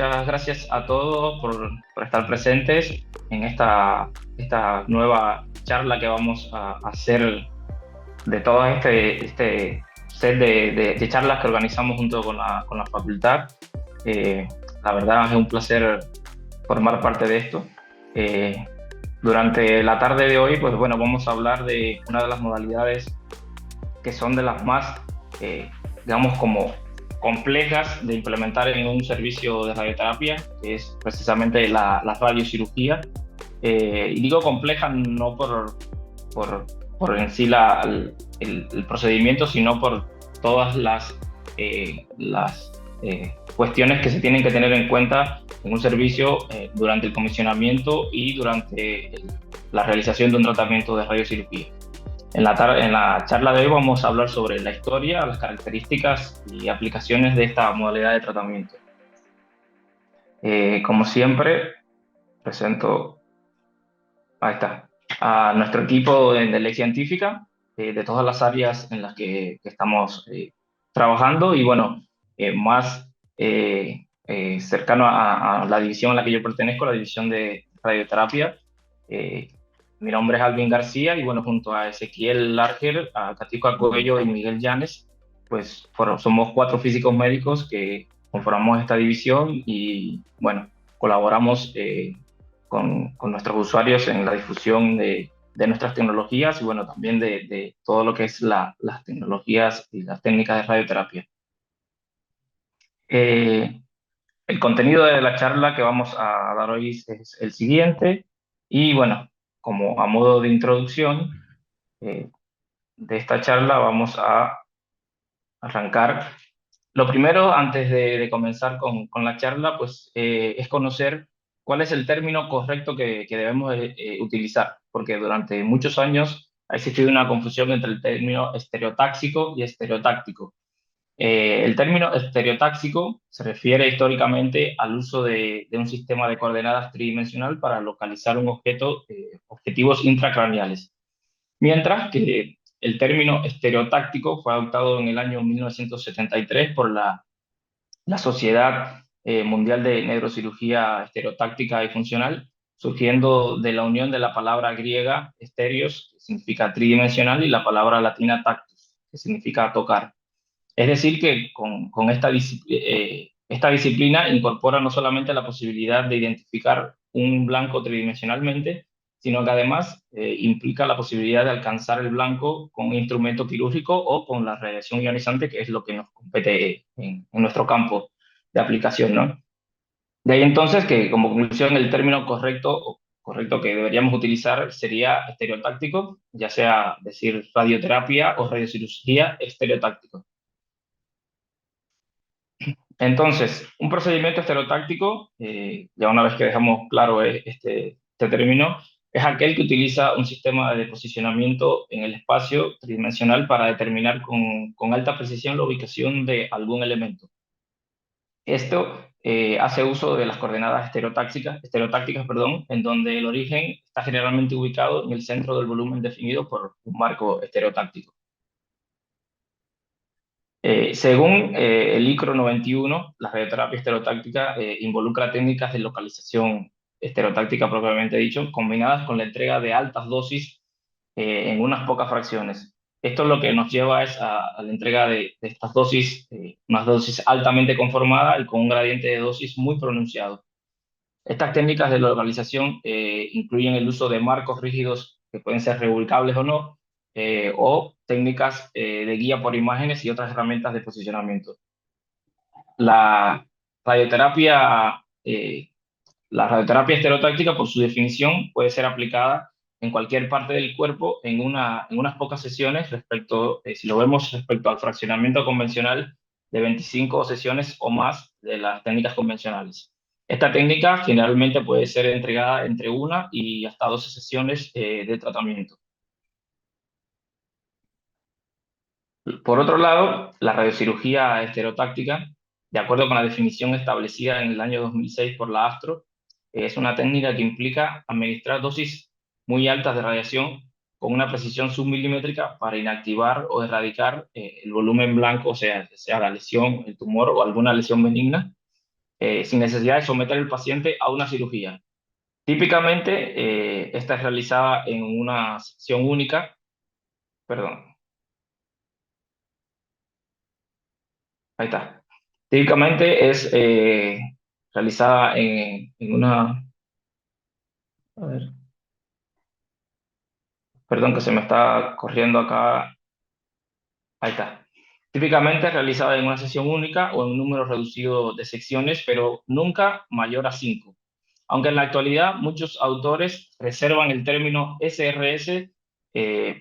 muchas gracias a todos por estar presentes en esta nueva charla que vamos a hacer de todo este set de charlas que organizamos junto con la facultad. Eh, la verdad es un placer formar parte de esto. Eh, Durante la tarde de hoy, pues bueno, vamos a hablar de una de las modalidades que son de las más, digamos, como complejas de implementar en un servicio de radioterapia, que es precisamente la radiocirugía. Y digo compleja no por, por en sí el procedimiento, sino por todas las cuestiones que se tienen que tener en cuenta en un servicio durante el comisionamiento y durante la realización de un tratamiento de radiocirugía. En la charla de hoy vamos a hablar sobre la historia, las características y aplicaciones de esta modalidad de tratamiento. Como siempre, presento, ahí está, a nuestro equipo de ley científica, de todas las áreas en las que estamos trabajando y bueno, más cercano a la división a la que yo pertenezco, la división de radioterapia. Eh, Mi nombre es Alvin García y bueno, junto a Ezequiel Larger, a Catico Acoello y Miguel Llanes, pues somos cuatro físicos médicos que conformamos esta división y bueno, colaboramos con nuestros usuarios en la difusión de nuestras tecnologías y bueno, también de todo lo que es las tecnologías y las técnicas de radioterapia. Eh, el contenido de la charla que vamos a dar hoy es el siguiente y bueno, como a modo de introducción eh, de esta charla vamos a arrancar. Lo primero, antes de comenzar con la charla, pues es conocer cuál es el término correcto que debemos utilizar, porque durante muchos años ha existido una confusión entre el término estereotáxico y estereotáctico. El término estereotáxico se refiere históricamente al uso de un sistema de coordenadas tridimensional para localizar un objeto, objetivos intracraneales. Mientras que el término estereotáctico fue adoptado en el año 1973 por la Sociedad Mundial de Neurocirugía Estereotáctica y Funcional, surgiendo de la unión de la palabra griega estéreos, que significa tridimensional, y la palabra latina tactus, que significa tocar. Es decir, que con esta disciplina incorpora no solamente la posibilidad de identificar un blanco tridimensionalmente, sino que además implica la posibilidad de alcanzar el blanco con un instrumento quirúrgico o con la radiación ionizante, que es lo que nos compete en nuestro campo de aplicación, ¿no? De ahí entonces que como conclusión el término correcto o correcto que deberíamos utilizar sería estereotáctico, ya sea decir radioterapia o radiocirugía estereotáctico. Entonces, un procedimiento estereotáctico, ya una vez que dejamos claro este término, es aquel que utiliza un sistema de posicionamiento en el espacio tridimensional para determinar con alta precisión la ubicación de algún elemento. Esto hace uso de las coordenadas estereotácticas, perdón, en donde el origen está generalmente ubicado en el centro del volumen definido por un marco estereotáctico. Según el ICRO 91, la radioterapia estereotáctica involucra técnicas de localización estereotáctica propiamente dicho, combinadas con la entrega de altas dosis en unas pocas fracciones. Esto lo que nos lleva es a la entrega de estas dosis, unas dosis altamente conformadas y con un gradiente de dosis muy pronunciado. Estas técnicas de localización incluyen el uso de marcos rígidos que pueden ser reubicables o técnicas de guía por imágenes y otras herramientas de posicionamiento. La radioterapia, eh, la radioterapia estereotáctica, por su definición, puede ser aplicada en cualquier parte del cuerpo en unas pocas sesiones si lo vemos respecto al fraccionamiento convencional de 25 sesiones o más de las técnicas convencionales. Esta técnica generalmente puede ser entregada entre una y hasta 12 sesiones de tratamiento. Por otro lado, la radiocirugía estereotáctica, de acuerdo con la definición establecida en el año 2006 por la ASTRO, es una técnica que implica administrar dosis muy altas de radiación con una precisión submilimétrica para inactivar o erradicar el volumen blanco, o sea la lesión, el tumor o alguna lesión benigna, sin necesidad de someter al paciente a una cirugía. Típicamente, esta es realizada en una sesión única, perdón, ahí está. Típicamente es realizada en una, a ver, perdón que se me está corriendo acá, ahí está. Típicamente es realizada en una sesión única o en un número reducido de secciones, pero nunca mayor a 5. Aunque en la actualidad muchos autores reservan el término SRS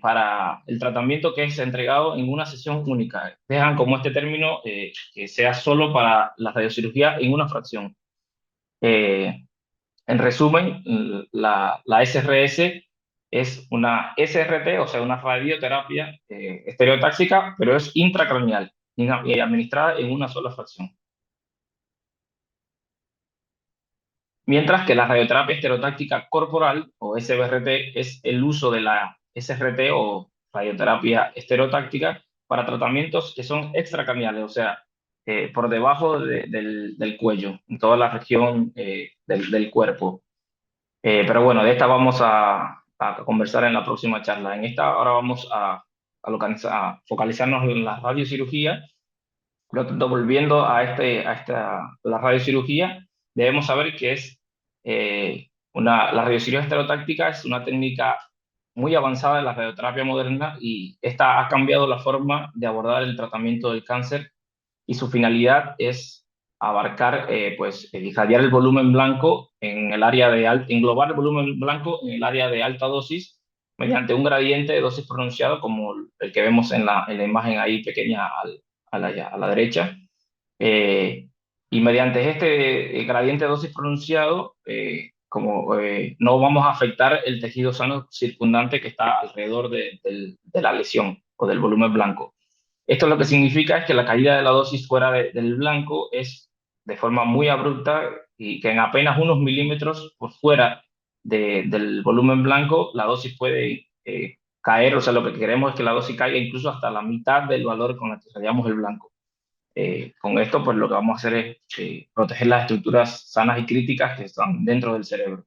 para el tratamiento que es entregado en una sesión única. Dejan como este término que sea solo para la radiocirugía en una fracción. Eh, en resumen, la SRS es una SRT, o sea, una radioterapia estereotáxica, pero es intracraneal y administrada en una sola fracción. Mientras que la radioterapia estereotáctica corporal, o SBRT, es el uso de la SRT o radioterapia estereotáctica para tratamientos que son extracraniales, o sea, por debajo del cuello, en toda la región del cuerpo. Pero bueno, de esta vamos a conversar en la próxima charla. En esta ahora vamos a focalizarnos en la radiocirugía. Por lo tanto, volviendo la radiocirugía, debemos saber que la radiocirugía estereotáctica es una técnica muy avanzada de la radioterapia moderna y esta ha cambiado la forma de abordar el tratamiento del cáncer y su finalidad es abarcar, pues, irradiar el volumen blanco en el área englobar el volumen blanco en el área de alta dosis mediante un gradiente de dosis pronunciado como el que vemos en la imagen ahí pequeña a la derecha. Eh, y mediante este gradiente de dosis pronunciado, no vamos a afectar el tejido sano circundante que está alrededor de la lesión o del volumen blanco. Esto lo que significa es que la caída de la dosis fuera del blanco es de forma muy abrupta y que en apenas unos milímetros por fuera del volumen blanco la dosis puede caer, o sea, lo que queremos es que la dosis caiga incluso hasta la mitad del valor con el que radiamos el blanco. Con esto, pues lo que vamos a hacer es proteger las estructuras sanas y críticas que están dentro del cerebro.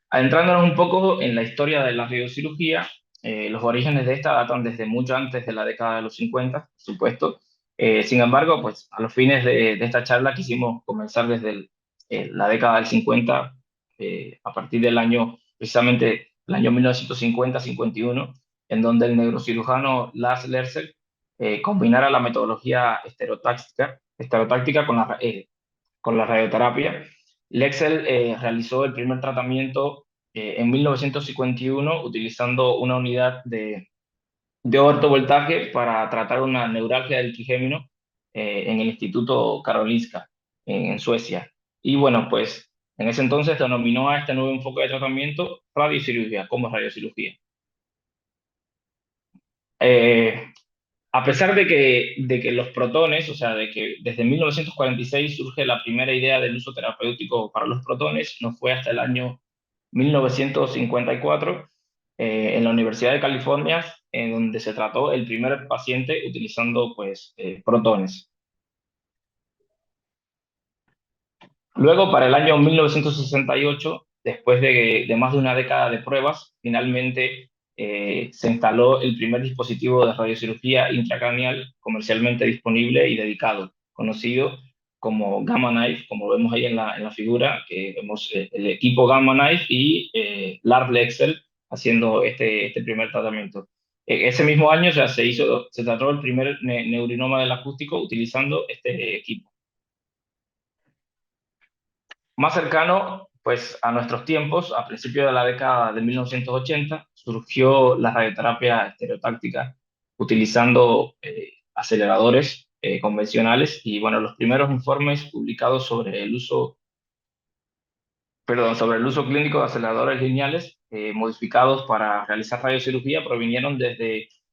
Adentrándonos un poco en la historia de la radiocirugía, los orígenes de esta datan desde mucho antes de la década de los 50, por supuesto. Sin embargo, pues a los fines de esta charla quisimos comenzar desde la década del 50, a partir del año, precisamente el año 1950-51, en donde el neurocirujano Lars Lerser combinara la metodología estereotáctica con la radioterapia. Lexel realizó el primer tratamiento en 1951 utilizando una unidad de ortovoltaje para tratar una neuralgia del trigémino en el Instituto Karolinska, en Suecia. Y bueno, pues en ese entonces denominó a este nuevo enfoque de tratamiento radiocirugía, como radiocirugía. Eh, A pesar de que los protones, o sea, de que desde 1946 surge la primera idea del uso terapéutico para los protones, no fue hasta el año 1954 en la Universidad de California, en donde se trató el primer paciente utilizando pues, protones. Luego, para el año 1968, después de más de una década de pruebas, finalmente se instaló el primer dispositivo de radiocirugía intracraneal comercialmente disponible y dedicado, conocido como Gamma Knife, como vemos ahí en la figura, que vemos el equipo Gamma Knife y Lars Lexel haciendo este primer tratamiento. Ese mismo año ya se trató el primer neurinoma del acústico utilizando este equipo. Más cercano, pues, a nuestros tiempos, a principios de la década de 1980, surgió la radioterapia estereotáctica utilizando aceleradores convencionales y, bueno, los primeros informes publicados sobre el uso clínico de aceleradores lineales modificados para realizar radiocirugía provinieron o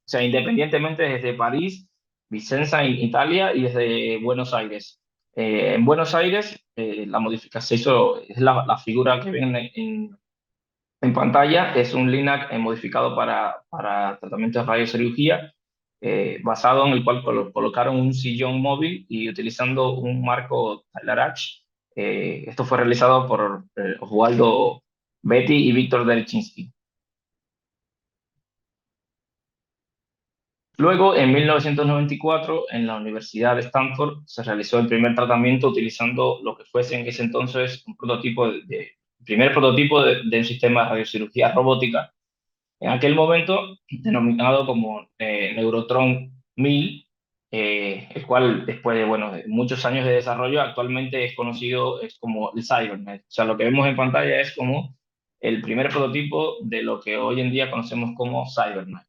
sea, independientemente desde París, Vicenza en Italia y desde Buenos Aires. En Buenos Aires, la modificación se hizo, es la figura que ven en pantalla, es un LINAC modificado para tratamiento de radiocirugía basado en el cual colocaron un sillón móvil y utilizando un marco Tyler Hatch. Esto fue realizado por Oswaldo Betti y Víctor Derechinsky. Luego, en 1994, en la Universidad de Stanford, se realizó el primer tratamiento utilizando lo que fuese en ese entonces un prototipo primer prototipo de un sistema de radiocirugía robótica, en aquel momento denominado como Neurotron 1000, el cual después de, bueno, de muchos años de desarrollo actualmente es conocido es como el CyberKnife. O sea, lo que vemos en pantalla es como el primer prototipo de lo que hoy en día conocemos como CyberKnife.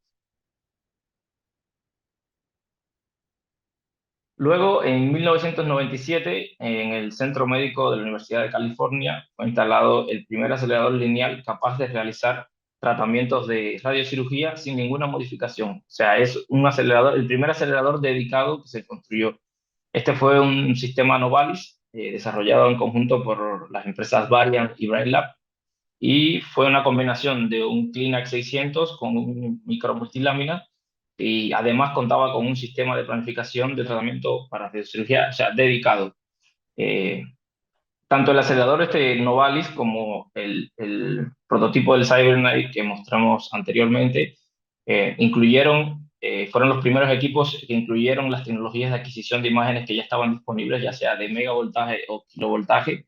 Luego, en 1997, en el Centro Médico de la Universidad de California, fue instalado el primer acelerador lineal capaz de realizar tratamientos de radiocirugía sin ninguna modificación. O sea, es un acelerador, el primer acelerador dedicado que se construyó. Este fue un sistema Novalis desarrollado en conjunto por las empresas Varian y Brainlab y fue una combinación de un Clinac 600 con un micro multilámina y además contaba con un sistema de planificación de tratamiento para radiocirugía, o sea, dedicado. Eh, Tanto el acelerador este Novalis como el prototipo del CyberKnife que mostramos anteriormente fueron los primeros equipos que incluyeron las tecnologías de adquisición de imágenes que ya estaban disponibles, ya sea de megavoltaje o kilovoltaje,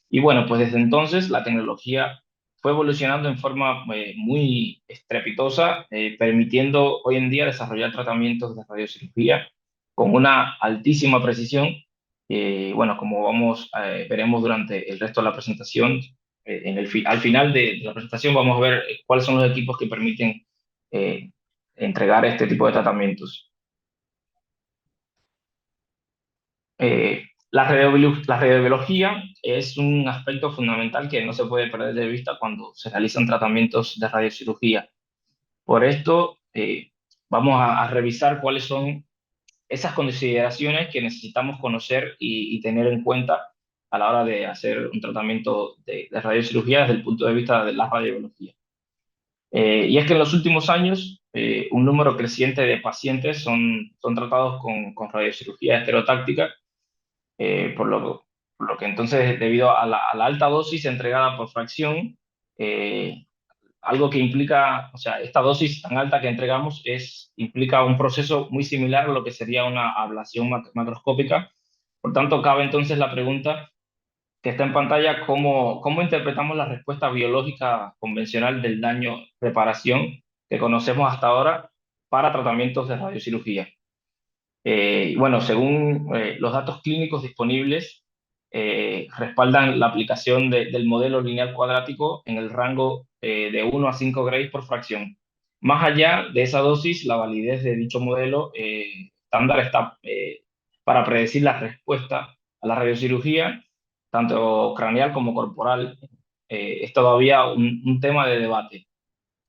y bueno, pues desde entonces la tecnología fue evolucionando en forma muy estrepitosa, permitiendo hoy en día desarrollar tratamientos de radiocirugía con una altísima precisión. Bueno, como veremos durante el resto de la presentación, al final de la presentación vamos a ver cuáles son los equipos que permiten eh, entregar este tipo de tratamientos. La radiobiología es un aspecto fundamental que no se puede perder de vista cuando se realizan tratamientos de radiocirugía. Por esto, vamos a revisar cuáles son esas consideraciones que necesitamos conocer y tener en cuenta a la hora de hacer un tratamiento de radiocirugía desde el punto de vista de la radiobiología. Y es que en los últimos años, un número creciente de pacientes son tratados con radiocirugía estereotáctica por lo que entonces, debido a la alta dosis entregada por fracción, eh, algo que implica, o sea, esta dosis tan alta que entregamos implica un proceso muy similar a lo que sería una ablación macroscópica. Por tanto, cabe entonces la pregunta que está en pantalla, ¿cómo interpretamos la respuesta biológica convencional del daño-reparación que conocemos hasta ahora para tratamientos de radiocirugía? Y bueno, según los datos clínicos disponibles, respaldan la aplicación del modelo lineal cuadrático en el rango de 1 a 5 grays por fracción. Más allá de esa dosis, la validez de dicho modelo estándar está para predecir la respuesta a la radiocirugía, tanto craneal como corporal. Es todavía un tema de debate.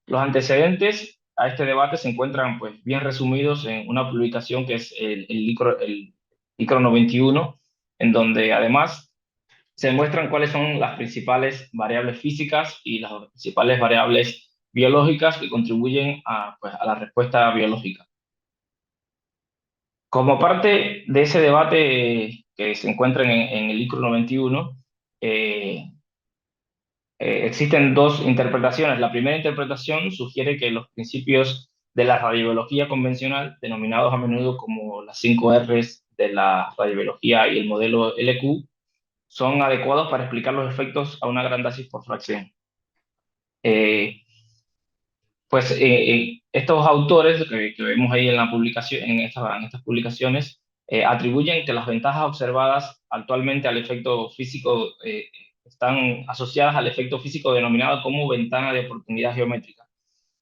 Los antecedentes a este debate se encuentran pues, bien resumidos en una publicación que es el ICRO 91, en donde además se muestran cuáles son las principales variables físicas y las principales variables biológicas que contribuyen pues, a la respuesta biológica. Como parte de ese debate que se encuentra en el ICRO 91, eh, existen dos interpretaciones. La primera interpretación sugiere que los principios de la radiobiología convencional, denominados a menudo como las 5 Rs de la radiobiología y el modelo LQ, son adecuados para explicar los efectos a una gran dosis por fracción. Eh, Estos autores que vemos ahí en la publicación, en estas publicaciones, atribuyen que las ventajas observadas actualmente al efecto físico están asociadas al efecto físico denominado como ventana de oportunidad geométrica,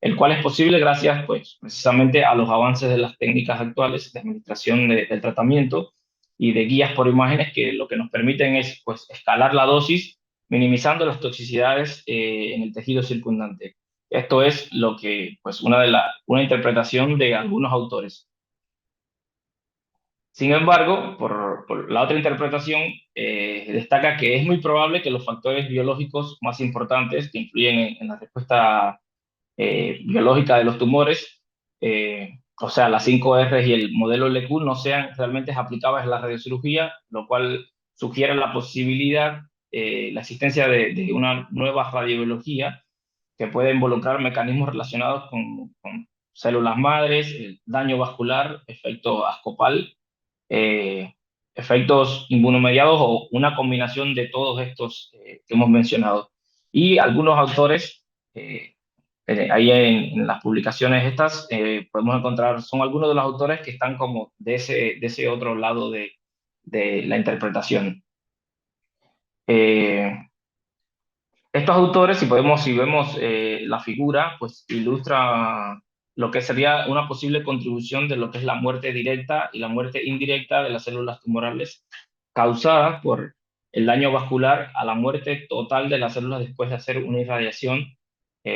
el cual es posible gracias, pues, precisamente a los avances de las técnicas actuales de administración del tratamiento y de guías por imágenes que lo que nos permiten es, pues, escalar la dosis, minimizando las toxicidades en el tejido circundante. Esto es lo que, pues, una interpretación de algunos autores. Sin embargo, por la otra interpretación, destaca que es muy probable que los factores biológicos más importantes que influyen en la respuesta biológica de los tumores o sea, las 5 R y el modelo LQ no sean realmente aplicables en la radiocirugía, lo cual sugiere la posibilidad, la existencia de una nueva radiobiología que puede involucrar mecanismos relacionados con células madres, el daño vascular, efecto ascopal, eh, efectos inmunomediados o una combinación de todos estos que hemos mencionado. Y algunos autores, ahí en las publicaciones estas, podemos encontrar, son algunos de los autores que están como de ese otro lado de la interpretación. Eh, Estos autores, si vemos la figura, pues ilustra lo que sería una posible contribución de lo que es la muerte directa y la muerte indirecta de las células tumorales causadas por el daño vascular a la muerte total de las células después de hacer una irradiación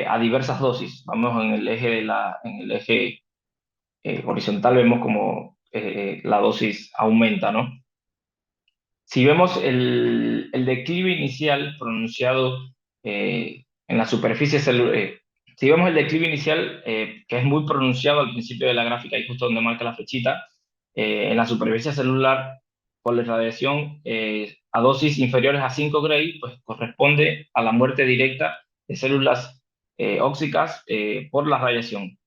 a diversas dosis. Vamos en el eje, en el eje horizontal, vemos como la dosis aumenta, ¿no? Si vemos el declive inicial pronunciado en la superficie celular, si vemos el declive inicial, que es muy pronunciado al principio de la gráfica, y justo donde marca la flechita, en la superficie celular por la radiación a dosis inferiores a 5 Gray, pues corresponde a la muerte directa de células óxicas por la radiación.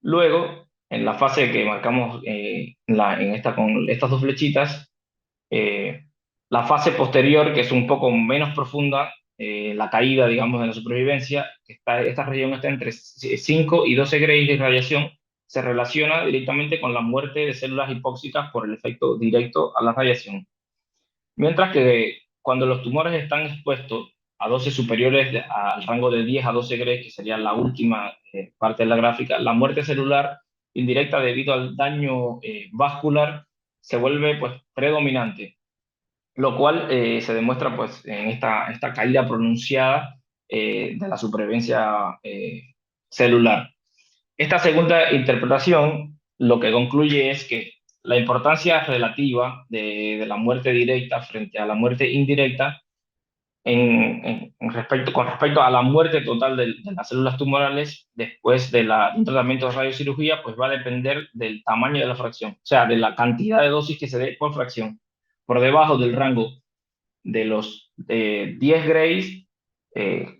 Luego, en la fase que marcamos en esta, con estas dos flechitas, eh, la fase posterior, que es un poco menos profunda, la caída, digamos, de la supervivencia, esta región está entre 5 y 12 grays de radiación, se relaciona directamente con la muerte de células hipóxicas por el efecto directo a la radiación. Mientras que cuando los tumores están expuestos a dosis superiores al rango de 10 a 12 grays, que sería la última parte de la gráfica, la muerte celular indirecta debido al daño vascular se vuelve pues predominante, lo cual se demuestra pues en esta caída pronunciada de la supervivencia celular. Esta segunda interpretación lo que concluye es que la importancia relativa de la muerte directa frente a la muerte indirecta con respecto a la muerte total de las células tumorales después de un tratamiento de radiocirugía, pues va a depender del tamaño de la fracción, o sea, de la cantidad de dosis que se dé por fracción. Por debajo del rango de los 10 grays,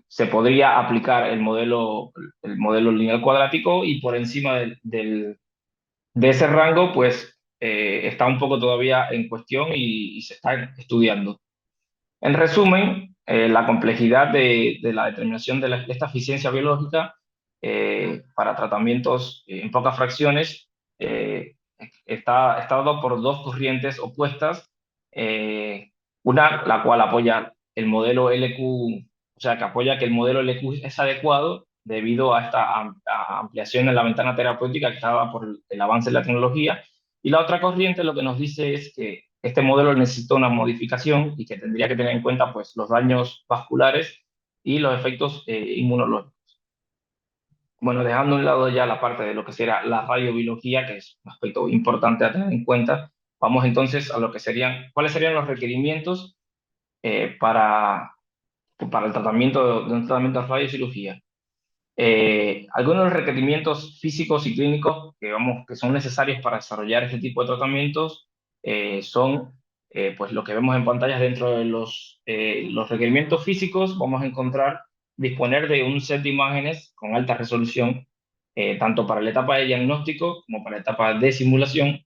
se podría aplicar el modelo lineal cuadrático, y por encima de ese rango, pues está un poco todavía en cuestión y se está estudiando. En resumen, la complejidad de la determinación de esta eficiencia biológica para tratamientos en pocas fracciones está dado por dos corrientes opuestas. Una, la cual apoya el modelo LQ, o sea, que apoya que el modelo LQ es adecuado debido a esta ampliación en la ventana terapéutica que estaba por el avance de la tecnología. Y la otra corriente lo que nos dice es que este modelo necesita una modificación y que tendría que tener en cuenta pues, los daños vasculares y los efectos inmunológicos. Bueno, dejando a un lado ya la parte de lo que será la radiobiología, que es un aspecto importante a tener en cuenta, vamos entonces a lo que serían, cuáles serían los requerimientos para el tratamiento de un tratamiento de radiocirugía. Algunos de los requerimientos físicos y clínicos que son necesarios para desarrollar este tipo de tratamientos son pues lo que vemos en pantallas. Dentro de los requerimientos físicos vamos a encontrar disponer de un set de imágenes con alta resolución, tanto para la etapa de diagnóstico como para la etapa de simulación.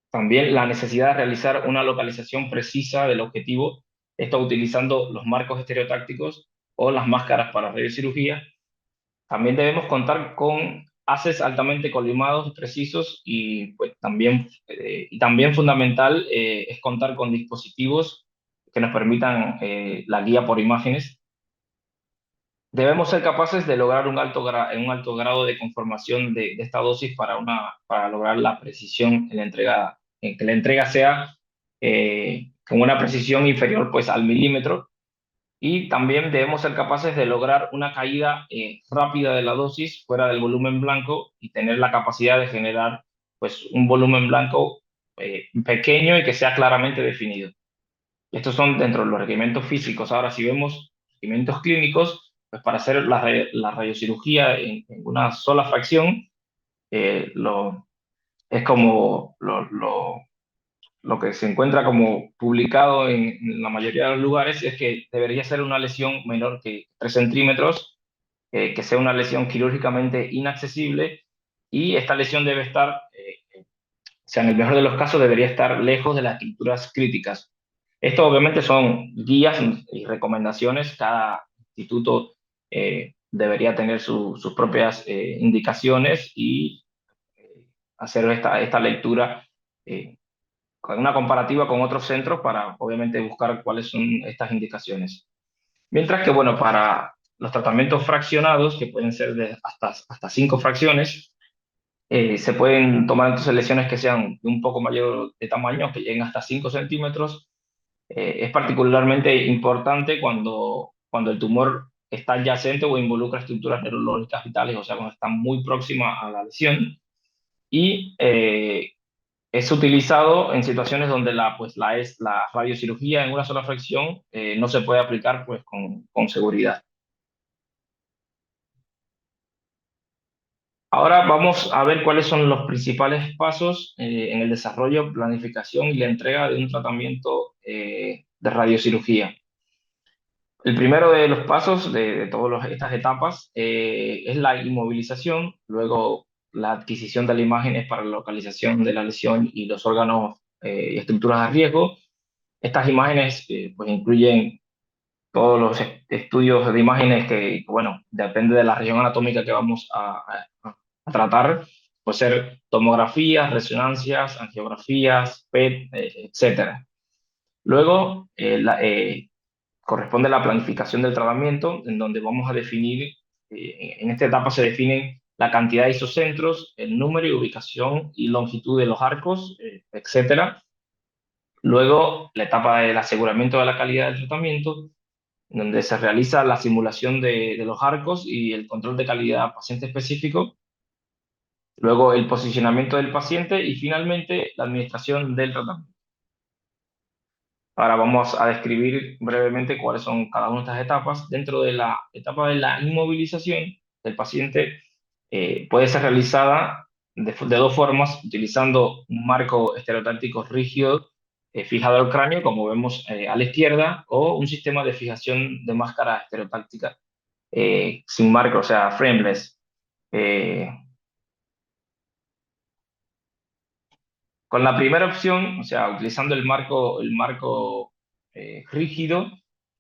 También la necesidad de realizar una localización precisa del objetivo, esto utilizando los marcos estereotácticos o las máscaras para radiocirugía. También debemos contar con haces altamente colimados, precisos, y pues también fundamental es contar con dispositivos que nos permitan la guía por imágenes. Debemos ser capaces de lograr un alto grado de conformación de esta dosis para lograr la precisión en la entrega, en que la entrega sea con una precisión inferior pues, al milímetro. Y también debemos ser capaces de lograr una caída rápida de la dosis fuera del volumen blanco y tener la capacidad de generar pues, un volumen blanco pequeño y que sea claramente definido. Estos son dentro de los requerimientos físicos. Ahora, si vemos requerimientos clínicos, pues para hacer la radiocirugía en una sola fracción, es como lo que se encuentra como publicado en la mayoría de los lugares es que debería ser una lesión menor que 3 centímetros, que sea una lesión quirúrgicamente inaccesible y esta lesión debe estar, o sea, en el mejor de los casos debería estar lejos de las estructuras críticas. Esto obviamente son guías y recomendaciones, cada instituto debería tener sus propias indicaciones y hacer esta lectura con una comparativa con otros centros para obviamente buscar cuáles son estas indicaciones. Mientras que, bueno, para los tratamientos fraccionados, que pueden ser de hasta 5 fracciones, se pueden tomar entonces lesiones que sean de un poco mayor de tamaño, que lleguen hasta 5 centímetros. Es particularmente importante cuando el tumor está adyacente o involucra estructuras neurológicas vitales, o sea, cuando está muy próxima a la lesión. Y es utilizado en situaciones donde la radiocirugía en una sola fracción no se puede aplicar pues, con seguridad. Ahora vamos a ver cuáles son los principales pasos en el desarrollo, planificación y la entrega de un tratamiento de radiocirugía. El primero de los pasos de todas estas etapas es la inmovilización, luego la adquisición de las imágenes para la localización de la lesión y los órganos y estructuras de riesgo. Estas imágenes pues incluyen todos los estudios de imágenes que, bueno, depende de la región anatómica que vamos a tratar, puede ser tomografías, resonancias, angiografías, PET, etcétera. Luego, corresponde la planificación del tratamiento, en donde vamos a definir, en esta etapa se definen la cantidad de isocentros, el número y ubicación y longitud de los arcos, etcétera. Luego, la etapa del aseguramiento de la calidad del tratamiento, donde se realiza la simulación de los arcos y el control de calidad paciente específico, luego el posicionamiento del paciente y finalmente la administración del tratamiento. Ahora vamos a describir brevemente cuáles son cada una de estas etapas. Dentro de la etapa de la inmovilización del paciente puede ser realizada de dos formas, utilizando un marco estereotáctico rígido fijado al cráneo, como vemos a la izquierda, o un sistema de fijación de máscara estereotáctica sin marco, o sea, frameless. Eh, con la primera opción, o sea, utilizando el marco rígido,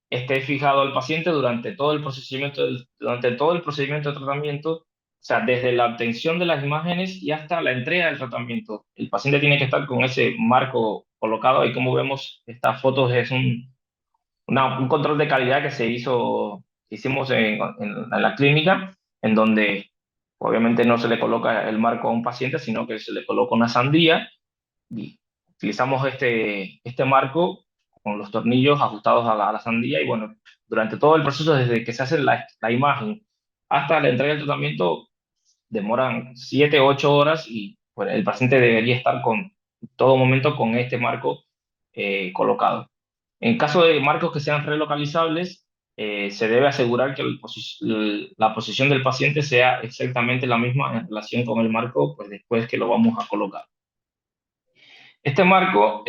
esté fijado al paciente durante todo el procedimiento de tratamiento, o sea, desde la obtención de las imágenes y hasta la entrega del tratamiento. El paciente tiene que estar con ese marco colocado y como vemos, estas fotos es un control de calidad que hicimos en la clínica, en donde obviamente no se le coloca el marco a un paciente, sino que se le coloca una sandía y utilizamos este marco con los tornillos ajustados a la sandía y bueno, durante todo el proceso, desde que se hace la imagen hasta la entrega del tratamiento, demoran 7 o 8 horas y pues, el paciente debería estar en todo momento con este marco colocado. En caso de marcos que sean relocalizables, se debe asegurar que la posición del paciente sea exactamente la misma en relación con el marco, pues después que lo vamos a colocar. Este marco,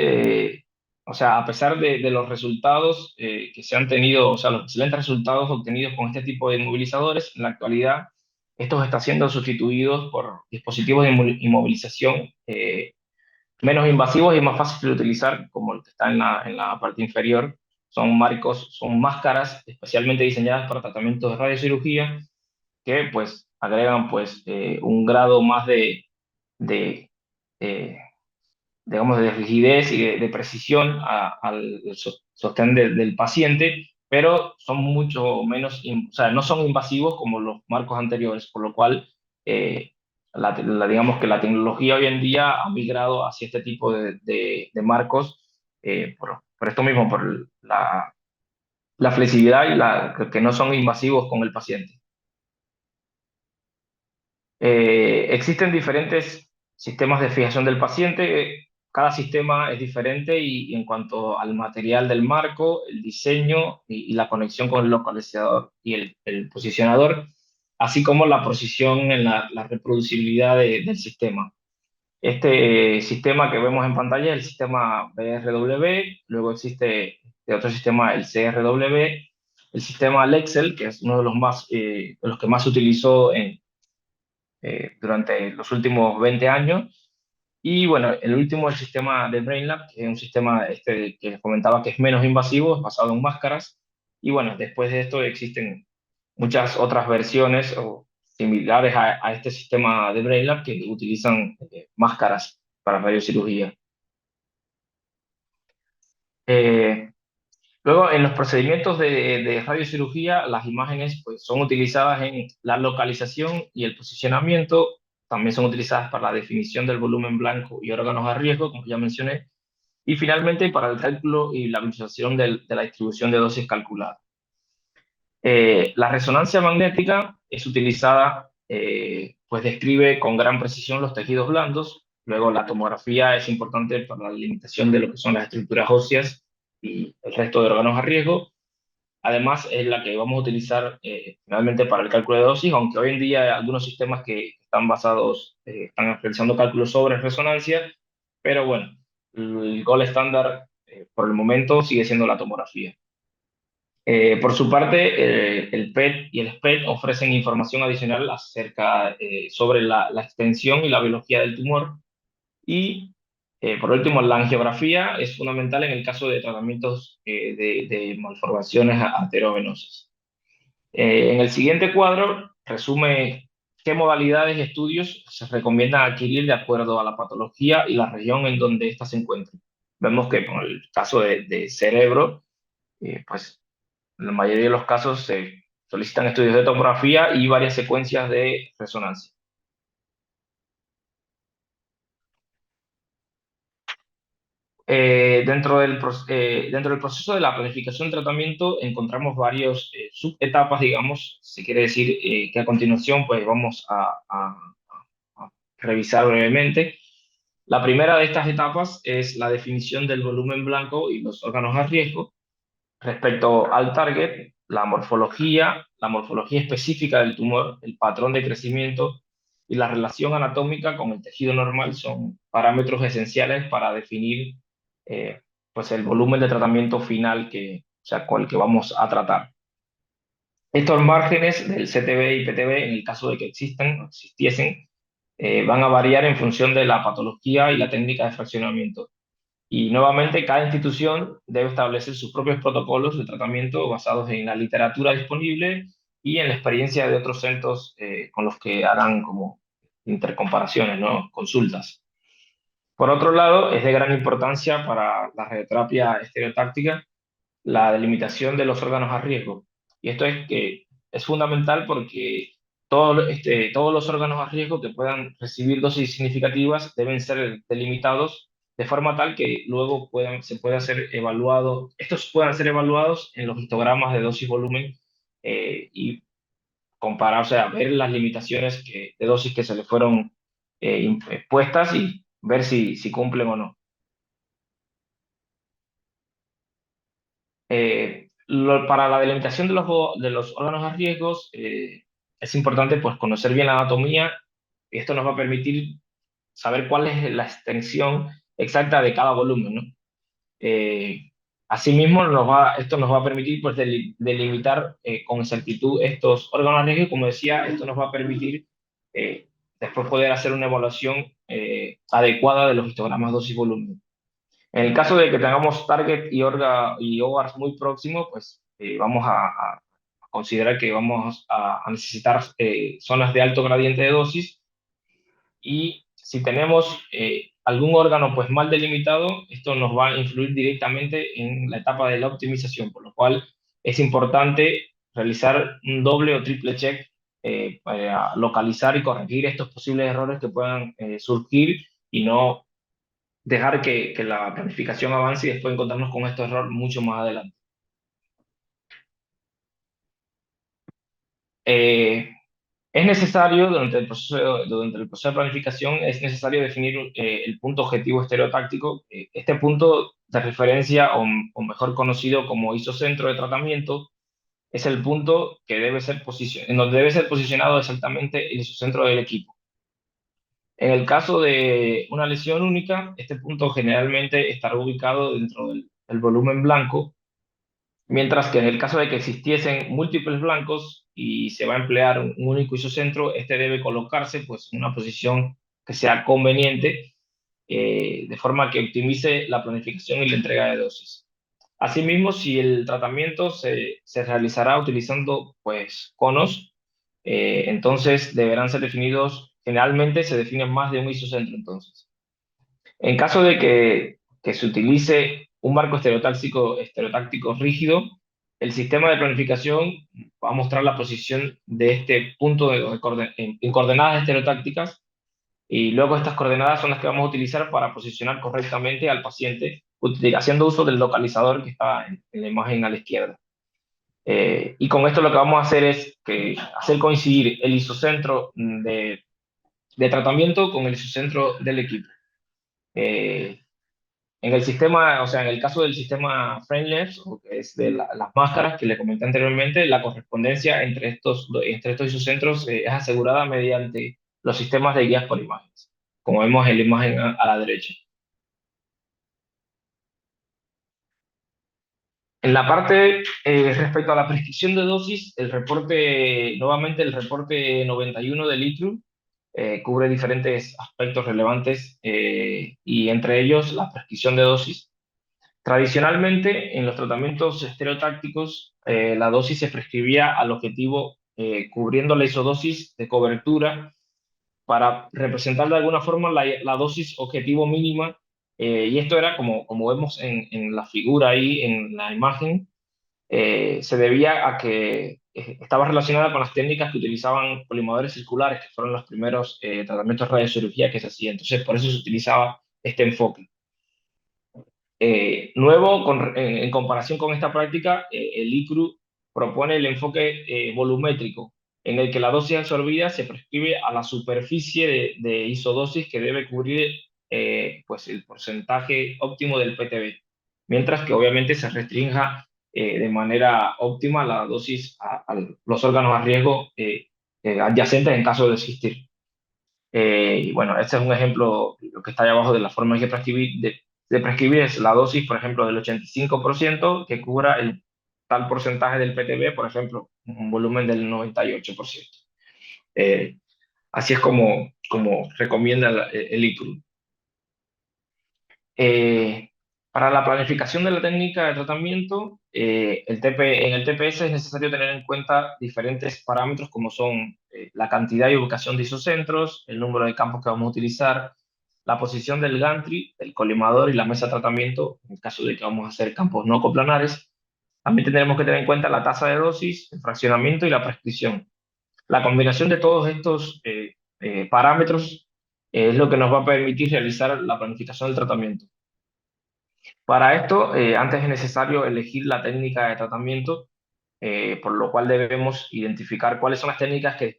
o sea, a pesar de los resultados que se han tenido, o sea, los excelentes resultados obtenidos con este tipo de inmovilizadores, en la actualidad estos están siendo sustituidos por dispositivos de inmovilización menos invasivos y más fáciles de utilizar, como el que está en la parte inferior. Son marcos, son máscaras especialmente diseñadas para tratamientos de radiocirugía que pues agregan pues un grado más de eh, digamos, de rigidez y de precisión al sostén del paciente, pero son mucho menos, o sea, no son invasivos como los marcos anteriores, por lo cual, digamos que la tecnología hoy en día ha migrado hacia este tipo de marcos, por esto mismo, por la flexibilidad y que no son invasivos con el paciente. Existen diferentes sistemas de fijación del paciente. Cada sistema es diferente y en cuanto al material del marco, el diseño y la conexión con el localizador y el posicionador, así como la precisión en la reproducibilidad del sistema. Este sistema que vemos en pantalla es el sistema BRW, luego existe otro sistema, el CRW, el sistema Lexel, que es uno de los que más se utilizó durante los últimos 20 años. Y bueno, el último es el sistema de BrainLab, que es un sistema que les comentaba que es menos invasivo, es basado en máscaras. Y bueno, después de esto existen muchas otras versiones o similares a este sistema de BrainLab que utilizan máscaras para radiocirugía. Eh, Luego, en los procedimientos de radiocirugía, las imágenes pues, son utilizadas en la localización y el posicionamiento. También son utilizadas para la definición del volumen blanco y órganos a riesgo, como ya mencioné. Y finalmente, para el cálculo y la visualización de la distribución de dosis calculada. La resonancia magnética es utilizada, pues describe con gran precisión los tejidos blandos. Luego, la tomografía es importante para la limitación de lo que son las estructuras óseas y el resto de órganos a riesgo. Además, es la que vamos a utilizar finalmente para el cálculo de dosis, aunque hoy en día hay algunos sistemas que están basados, están realizando cálculos sobre resonancia, pero bueno, el gold estándar por el momento sigue siendo la tomografía. Por su parte, el PET y el SPECT ofrecen información adicional acerca sobre la extensión y la biología del tumor. Y por último, la angiografía es fundamental en el caso de tratamientos de malformaciones arteriovenosas. En el siguiente cuadro resume qué modalidades de estudios se recomienda adquirir de acuerdo a la patología y la región en donde ésta se encuentre. Vemos que con el caso de cerebro, pues en la mayoría de los casos se solicitan estudios de tomografía y varias secuencias de resonancia. Dentro del proceso de la planificación del tratamiento encontramos varios subetapas, digamos, se quiere decir que a continuación pues vamos a revisar brevemente. La primera de estas etapas es la definición del volumen blanco y los órganos a riesgo. Respecto al target, la morfología específica del tumor, el patrón de crecimiento y la relación anatómica con el tejido normal son parámetros esenciales para definir eh, pues el volumen de tratamiento final o sea, con el que vamos a tratar. Estos márgenes del CTB y PTB, en el caso de que existan o existiesen, van a variar en función de la patología y la técnica de fraccionamiento. Y nuevamente, cada institución debe establecer sus propios protocolos de tratamiento basados en la literatura disponible y en la experiencia de otros centros con los que hagan como intercomparaciones, ¿no? Consultas. Por otro lado, es de gran importancia para la radioterapia estereotáctica la delimitación de los órganos a riesgo. Y esto es que es fundamental porque todos los órganos a riesgo que puedan recibir dosis significativas deben ser delimitados de forma tal que luego se pueda ser evaluado, estos puedan ser evaluados en los histogramas de dosis volumen y comparar, o sea, ver las limitaciones de dosis que se le fueron puestas y ver si cumplen o no. Para la delimitación de los órganos a riesgos es importante pues, conocer bien la anatomía y esto nos va a permitir saber cuál es la extensión exacta de cada volumen, ¿no? Eh, Asimismo, esto nos va a permitir pues, delimitar con exactitud estos órganos a riesgo y como decía, esto nos va a permitir después poder hacer una evaluación adecuada de los histogramas dosis-volumen. En el caso de que tengamos target y OVARs muy próximos, pues vamos a considerar que vamos a necesitar zonas de alto gradiente de dosis y si tenemos algún órgano pues mal delimitado, esto nos va a influir directamente en la etapa de la optimización, por lo cual es importante realizar un doble o triple check para localizar y corregir estos posibles errores que puedan surgir y no dejar que la planificación avance y después encontrarnos con este error mucho más adelante. Eh, es necesario, durante el proceso de planificación, es necesario definir el punto objetivo estereotáctico. Este punto de referencia, o mejor conocido como isocentro de tratamiento, es el punto que debe ser en donde debe ser posicionado exactamente el isocentro del equipo. En el caso de una lesión única, este punto generalmente estará ubicado dentro del volumen blanco, mientras que en el caso de que existiesen múltiples blancos y se va a emplear un único isocentro, este debe colocarse pues, en una posición que sea conveniente, de forma que optimice la planificación y la entrega de dosis. Asimismo, si el tratamiento se realizará utilizando pues, conos, entonces deberán ser definidos, generalmente se definen más de un isocentro entonces. En caso de que se utilice un marco estereotáctico rígido, el sistema de planificación va a mostrar la posición de este punto en coordenadas estereotácticas, y luego estas coordenadas son las que vamos a utilizar para posicionar correctamente al paciente, haciendo uso del localizador que está en la imagen a la izquierda. Y con esto lo que vamos a hacer es hacer coincidir el isocentro de tratamiento con el isocentro del equipo. Eh, en el sistema, o sea, en el caso del sistema frameless, o que es de las máscaras que le comenté anteriormente, la correspondencia entre estos isocentros es asegurada mediante los sistemas de guías por imágenes, como vemos en la imagen a la derecha. En la parte respecto a la prescripción de dosis, nuevamente el reporte 91 del ITRU cubre diferentes aspectos relevantes, y entre ellos la prescripción de dosis. Tradicionalmente, en los tratamientos estereotácticos, la dosis se prescribía al objetivo, cubriendo la isodosis de cobertura para representar de alguna forma la dosis objetivo mínima, y esto era como vemos en la figura ahí, en la imagen, se debía a que estaba relacionada con las técnicas que utilizaban colimadores circulares, que fueron los primeros tratamientos de radiocirugía que se hacían. Entonces, por eso se utilizaba este enfoque. Nuevo, en comparación con esta práctica, el ICRU propone el enfoque volumétrico, en el que la dosis absorbida se prescribe a la superficie de isodosis que debe cubrir pues el porcentaje óptimo del PTB, mientras que obviamente se restrinja de manera óptima la dosis a los órganos a riesgo adyacentes en caso de existir. Y bueno, este es un ejemplo, lo que está ahí abajo de la forma de prescribir es la dosis, por ejemplo, del 85% que cubra el tal porcentaje del PTB, por ejemplo, un volumen del 98%. Eh, Así es como recomienda el ICRU. Eh, para la planificación de la técnica de tratamiento, en el TPS es necesario tener en cuenta diferentes parámetros como son la cantidad y ubicación de isocentros, el número de campos que vamos a utilizar, la posición del gantry, el colimador y la mesa de tratamiento, en el caso de que vamos a hacer campos no coplanares. También tendremos que tener en cuenta la tasa de dosis, el fraccionamiento y la prescripción. La combinación de todos estos parámetros es lo que nos va a permitir realizar la planificación del tratamiento. Para esto, antes es necesario elegir la técnica de tratamiento, por lo cual debemos identificar cuáles son las técnicas que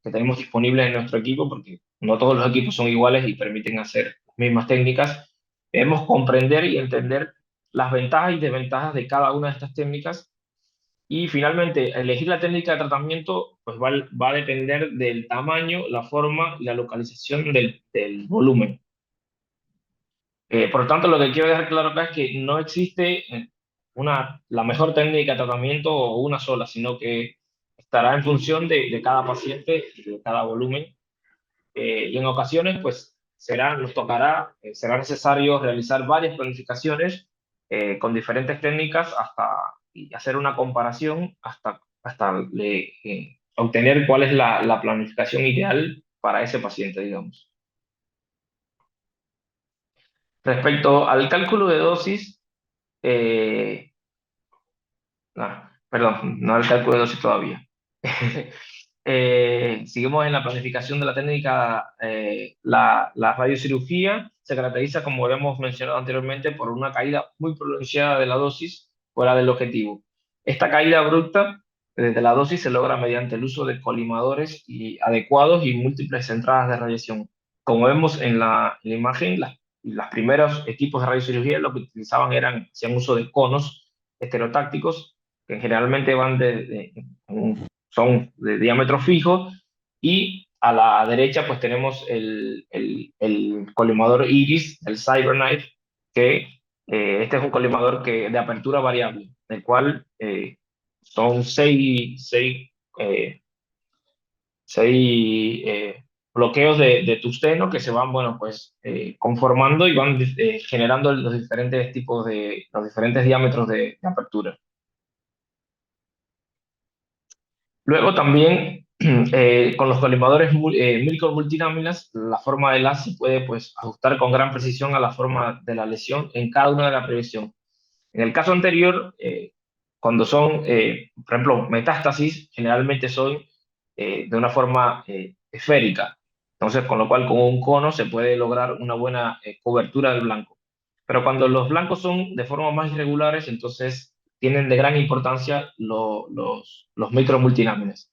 tenemos disponibles en nuestro equipo, porque no todos los equipos son iguales y permiten hacer las mismas técnicas. Debemos comprender y entender las ventajas y desventajas de cada una de estas técnicas, y finalmente elegir la técnica de tratamiento pues va a depender del tamaño, la forma y la localización del volumen. Por lo tanto, lo que quiero dejar claro acá es que no existe la mejor técnica de tratamiento o una sola, sino que estará en función de cada paciente y de cada volumen. Y en ocasiones, pues, será necesario realizar varias planificaciones con diferentes técnicas y hacer una comparación hasta obtener cuál es la planificación ideal para ese paciente, digamos. Respecto al cálculo de dosis, Eh, perdón, no el cálculo de dosis todavía. Seguimos en la planificación de la técnica. La radiocirugía se caracteriza, como habíamos mencionado anteriormente, por una caída muy pronunciada de la dosis fuera del objetivo. Esta caída abrupta de la dosis se logra mediante el uso de colimadores adecuados y múltiples entradas de radiación. Como vemos en la imagen, las primeros equipos de radiocirugía lo que hacían uso de conos estereotácticos que generalmente son de diámetro fijo, y a la derecha pues tenemos el colimador Iris, el CyberKnife, que este es un colimador de apertura variable, del cual son eh, seis bloqueos de tungsteno que se van, bueno, pues conformando y van generando los diferentes tipos los diferentes diámetros de apertura. Luego también con los colimadores micromultiláminas, la forma del haz se puede pues ajustar con gran precisión a la forma de la lesión en cada una de la previsión. En el caso anterior, cuando son, por ejemplo, metástasis, generalmente son de una forma esférica. Entonces, con lo cual con un cono se puede lograr una buena cobertura del blanco. Pero cuando los blancos son de forma más irregulares, entonces tienen de gran importancia los micromultiláminas.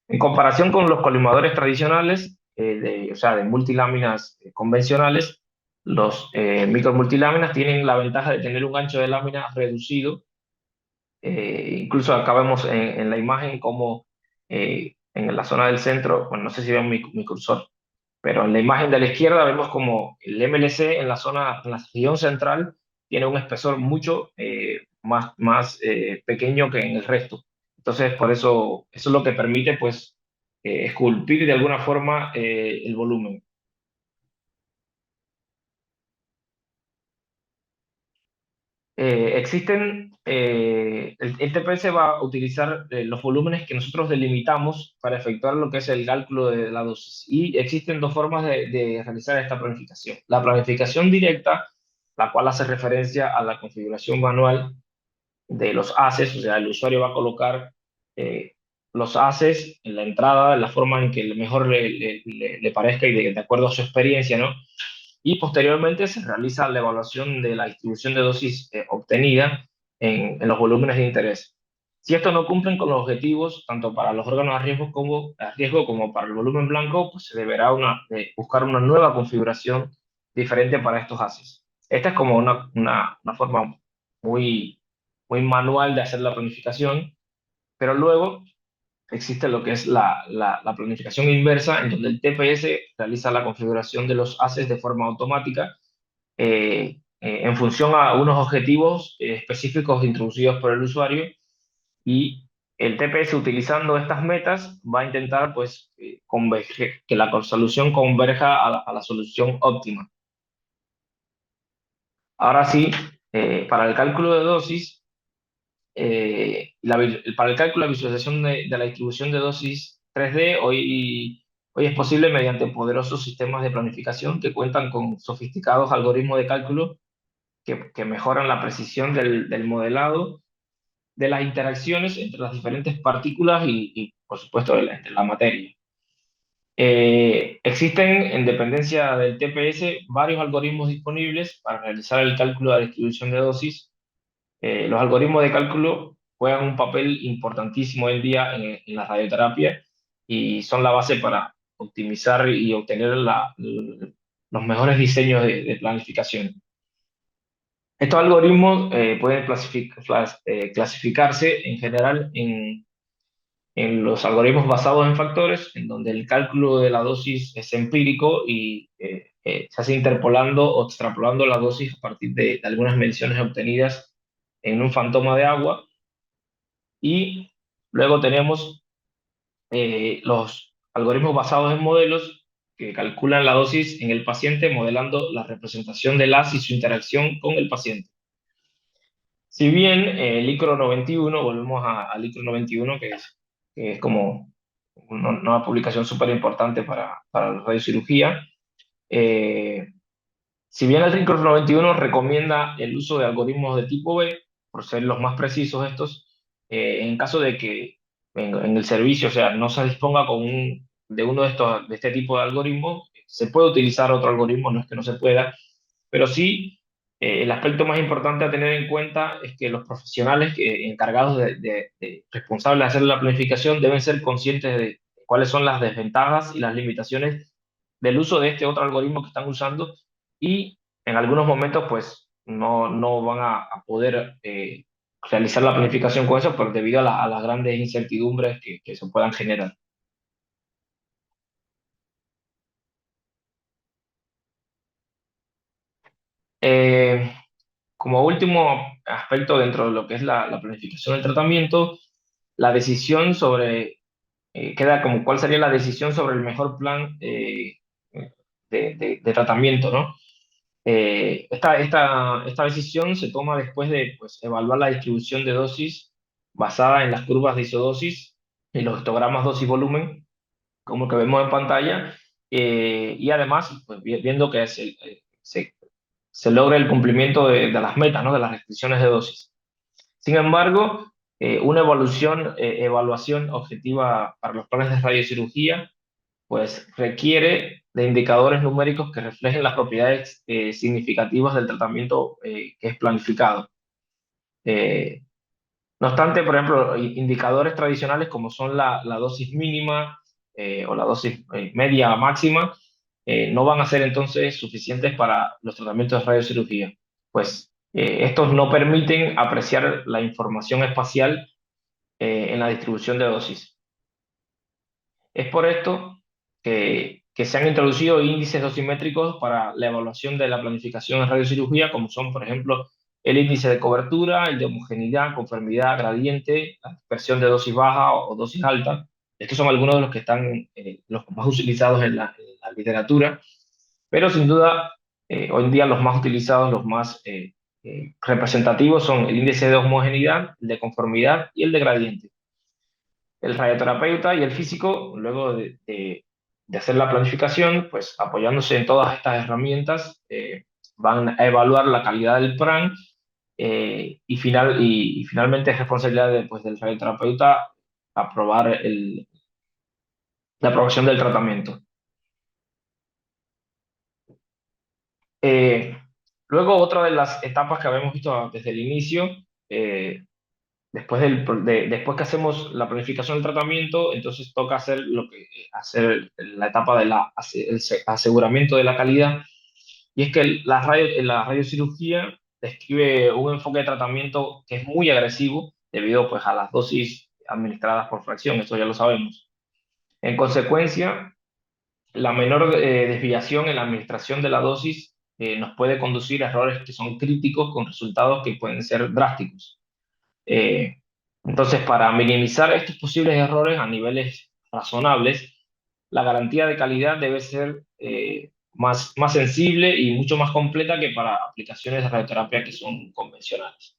En comparación con los colimadores tradicionales, o sea, de multiláminas convencionales, los micromultiláminas tienen la ventaja de tener un ancho de lámina reducido. Incluso acá vemos en la imagen como en la zona del centro, bueno, no sé si ven mi cursor, pero en la imagen de la izquierda vemos como el MLC en la región central tiene un espesor mucho más pequeño que en el resto. Entonces, por eso es lo que permite, pues, esculpir de alguna forma el volumen. El TPS va a utilizar los volúmenes que nosotros delimitamos para efectuar lo que es el cálculo de la dosis. Y existen dos formas de realizar esta planificación. La planificación directa, la cual hace referencia a la configuración manual de los haces, o sea, el usuario va a colocar los haces en la entrada, de la forma en que mejor le parezca y de acuerdo a su experiencia, ¿no? Y posteriormente se realiza la evaluación de la distribución de dosis obtenida en los volúmenes de interés. Si estos no cumplen con los objetivos, tanto para los órganos a riesgo como para el volumen blanco, pues se deberá buscar una nueva configuración diferente para estos haces. Esta es como una forma muy, muy manual de hacer la planificación, pero luego existe lo que es la planificación inversa, en donde el TPS realiza la configuración de los haces de forma automática en función a unos objetivos específicos introducidos por el usuario, y el TPS utilizando estas metas va a intentar pues que la solución converja a la solución óptima. Ahora sí, para el cálculo de dosis, para el cálculo de visualización de la distribución de dosis 3D, hoy es posible mediante poderosos sistemas de planificación que cuentan con sofisticados algoritmos de cálculo que mejoran la precisión del modelado de las interacciones entre las diferentes partículas y, por supuesto, entre la materia. Existen, en dependencia del TPS, varios algoritmos disponibles para realizar el cálculo de la distribución de dosis. Los algoritmos de cálculo juegan un papel importantísimo hoy en día en la radioterapia y son la base para optimizar y obtener los mejores diseños de planificación. Estos algoritmos pueden clasificarse en general en los algoritmos basados en factores, en donde el cálculo de la dosis es empírico y se hace interpolando o extrapolando la dosis a partir de algunas mediciones obtenidas en un fantoma de agua. Y luego tenemos los algoritmos basados en modelos que calculan la dosis en el paciente modelando la representación del haz y su interacción con el paciente. Si bien el ICRO 91, volvemos al ICRO 91, que es como una publicación súper importante para la radiocirugía, eh, si bien el ICRO 91 recomienda el uso de algoritmos de tipo B, por ser los más precisos estos, en caso de que en el servicio, o sea, no se disponga de uno de este tipo de algoritmos, se puede utilizar otro algoritmo, no es que no se pueda, pero sí, el aspecto más importante a tener en cuenta es que los profesionales encargados responsables de hacer la planificación deben ser conscientes de cuáles son las desventajas y las limitaciones del uso de este otro algoritmo que están usando, y en algunos momentos pues no van a poder realizar la planificación con eso, pero debido a las grandes incertidumbres que se puedan generar. Eh, Como último aspecto dentro de lo que es la planificación del tratamiento, la decisión sobre, queda como cuál sería la decisión sobre el mejor plan de tratamiento, ¿no? Esta decisión se toma después de pues, evaluar la distribución de dosis basada en las curvas de isodosis y los histogramas dosis-volumen, como que vemos en pantalla, y además pues, viendo que se logra el cumplimiento de las metas, ¿no? De las restricciones de dosis. Sin embargo, una evaluación objetiva para los planes de radiocirugía pues requiere de indicadores numéricos que reflejen las propiedades significativas del tratamiento que es planificado. Eh, no obstante, por ejemplo, indicadores tradicionales como son la dosis mínima o la dosis media máxima no van a ser entonces suficientes para los tratamientos de radiocirugía, pues estos no permiten apreciar la información espacial en la distribución de dosis. Es por esto que se han introducido índices dosimétricos para la evaluación de la planificación en radiocirugía, como son, por ejemplo, el índice de cobertura, el de homogeneidad, conformidad, gradiente, la dispersión de dosis baja o dosis alta. Estos son algunos de los que están los más utilizados en la literatura, pero sin duda, hoy en día los más utilizados, los más representativos son el índice de homogeneidad, el de conformidad y el de gradiente. El radioterapeuta y el físico, luego de hacer la planificación, pues apoyándose en todas estas herramientas, van a evaluar la calidad del plan y finalmente es responsabilidad pues, del radioterapeuta aprobar la aprobación del tratamiento. Eh, Luego, otra de las etapas que habíamos visto desde el inicio, eh, después que hacemos la planificación del tratamiento, entonces toca hacer la etapa de aseguramiento de la calidad. Y es que la radiocirugía describe un enfoque de tratamiento que es muy agresivo debido pues, a las dosis administradas por fracción, esto ya lo sabemos. En consecuencia, la menor desviación en la administración de la dosis nos puede conducir a errores que son críticos con resultados que pueden ser drásticos. Eh, entonces, para minimizar estos posibles errores a niveles razonables, la garantía de calidad debe ser más sensible y mucho más completa que para aplicaciones de radioterapia que son convencionales.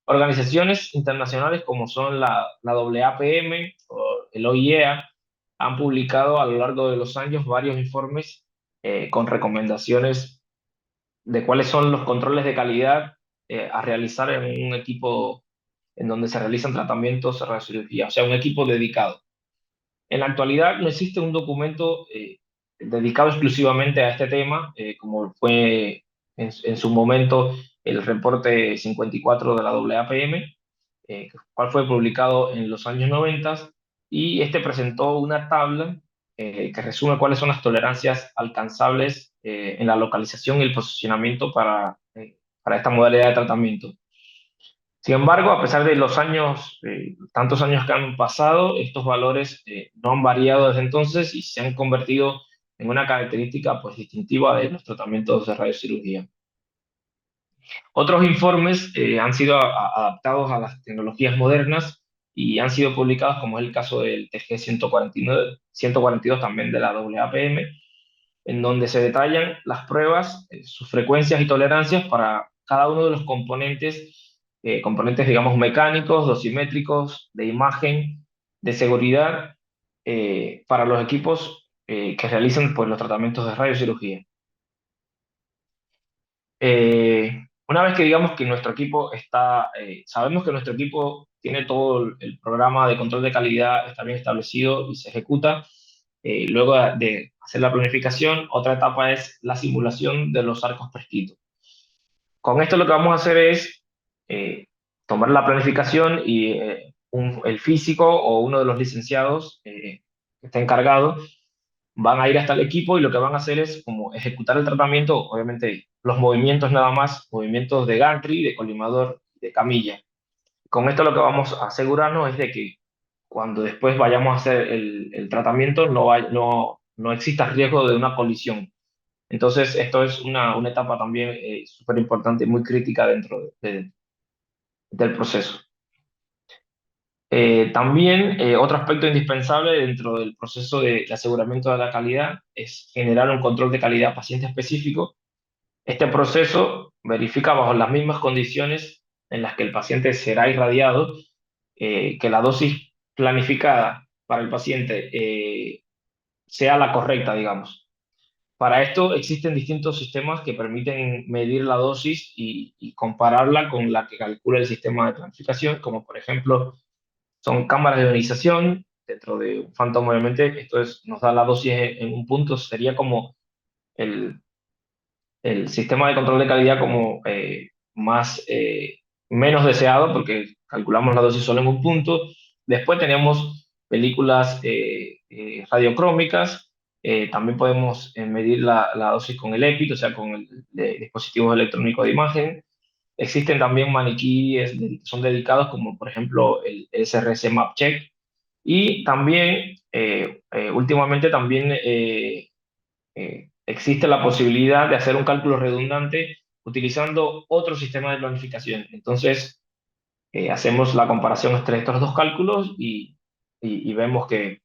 Organizaciones internacionales como son la AAPM o el OIEA han publicado a lo largo de los años varios informes con recomendaciones de cuáles son los controles de calidad a realizar en un equipo en donde se realizan tratamientos de radiocirugía, o sea, un equipo dedicado. En la actualidad no existe un documento dedicado exclusivamente a este tema, como fue en su momento el reporte 54 de la AAPM, cual fue publicado en los años 90, y este presentó una tabla que resume cuáles son las tolerancias alcanzables en la localización y el posicionamiento para esta modalidad de tratamiento. Sin embargo, a pesar de los años, tantos años que han pasado, estos valores no han variado desde entonces y se han convertido en una característica pues, distintiva de los tratamientos de radiocirugía. Otros informes han sido adaptados a las tecnologías modernas y han sido publicados, como es el caso del TG 149, 142 también de la AAPM, en donde se detallan las pruebas, sus frecuencias y tolerancias para cada uno de los componentes, digamos, mecánicos, dosimétricos, de imagen, de seguridad, para los equipos que realizan pues, los tratamientos de radiocirugía. Una vez que digamos que nuestro equipo sabemos que nuestro equipo tiene todo el programa de control de calidad, está bien establecido y se ejecuta, luego de hacer la planificación, otra etapa es la simulación de los arcos prescritos. Con esto lo que vamos a hacer es eh, tomar la planificación y el físico o uno de los licenciados que está encargado van a ir hasta el equipo y lo que van a hacer es como ejecutar el tratamiento, obviamente los movimientos nada más, movimientos de gantry, de colimador, de camilla. Con esto lo que vamos a asegurarnos es de que cuando después vayamos a hacer el tratamiento no exista riesgo de una colisión. Entonces, esto es una etapa también súper importante y muy crítica dentro del proceso. También otro aspecto indispensable dentro del proceso de aseguramiento de la calidad es generar un control de calidad paciente específico. Este proceso verifica bajo las mismas condiciones en las que el paciente será irradiado, que la dosis planificada para el paciente sea la correcta, digamos. Para esto existen distintos sistemas que permiten medir la dosis y compararla con la que calcula el sistema de planificación, como por ejemplo son cámaras de ionización dentro de un Phantom, obviamente. Esto es, nos da la dosis en un punto, sería como el, el sistema de control de calidad como menos deseado, porque calculamos la dosis solo en un punto. Después tenemos películas radiocrómicas. También podemos medir la dosis con el EPIC, o sea, con el dispositivo electrónico de imagen. Existen también maniquíes que son dedicados, como por ejemplo el SRS MapCheck. Y también, últimamente también existe la posibilidad de hacer un cálculo redundante utilizando otro sistema de planificación. Entonces, hacemos la comparación entre estos dos cálculos y vemos que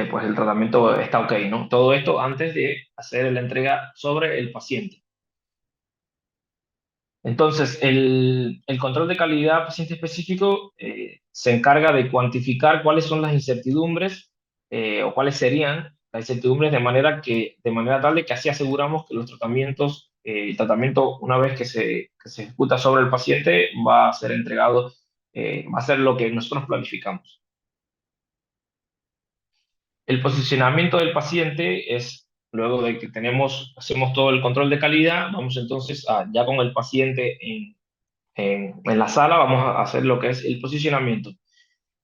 pues el tratamiento está ok, ¿no? Todo esto antes de hacer la entrega sobre el paciente. Entonces, el control de calidad paciente específico se encarga de cuantificar cuáles son las incertidumbres o cuáles serían las incertidumbres de manera tal de que así aseguramos que los tratamientos, el tratamiento una vez que se ejecuta sobre el paciente va a ser entregado, va a ser lo que nosotros planificamos. El posicionamiento del paciente es, luego de que hacemos todo el control de calidad, vamos entonces ya con el paciente en la sala, vamos a hacer lo que es el posicionamiento.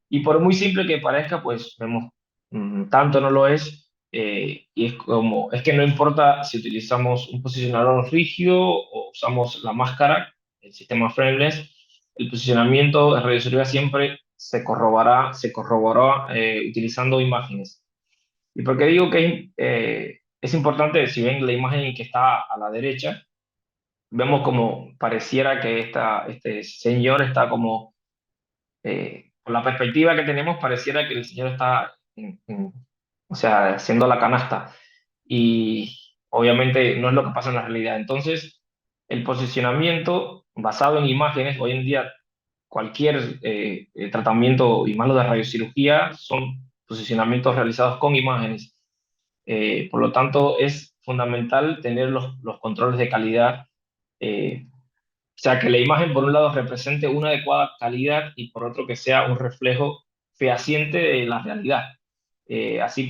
Y por muy simple que parezca, pues vemos, tanto no lo es, y es que no importa si utilizamos un posicionador rígido o usamos la máscara, el sistema frameless, el posicionamiento de radiosurgería siempre se corroborará utilizando imágenes. ¿Y por qué digo que es importante? Si ven la imagen que está a la derecha, vemos como pareciera que este señor está como, por la perspectiva que tenemos, pareciera que el señor está, o sea, haciendo la canasta. Y obviamente no es lo que pasa en la realidad. Entonces, el posicionamiento basado en imágenes, hoy en día cualquier tratamiento y más lo de radiocirugía son posicionamientos realizados con imágenes. Por lo tanto, es fundamental tener los controles de calidad, o sea, que la imagen por un lado represente una adecuada calidad y por otro que sea un reflejo fehaciente de la realidad. Así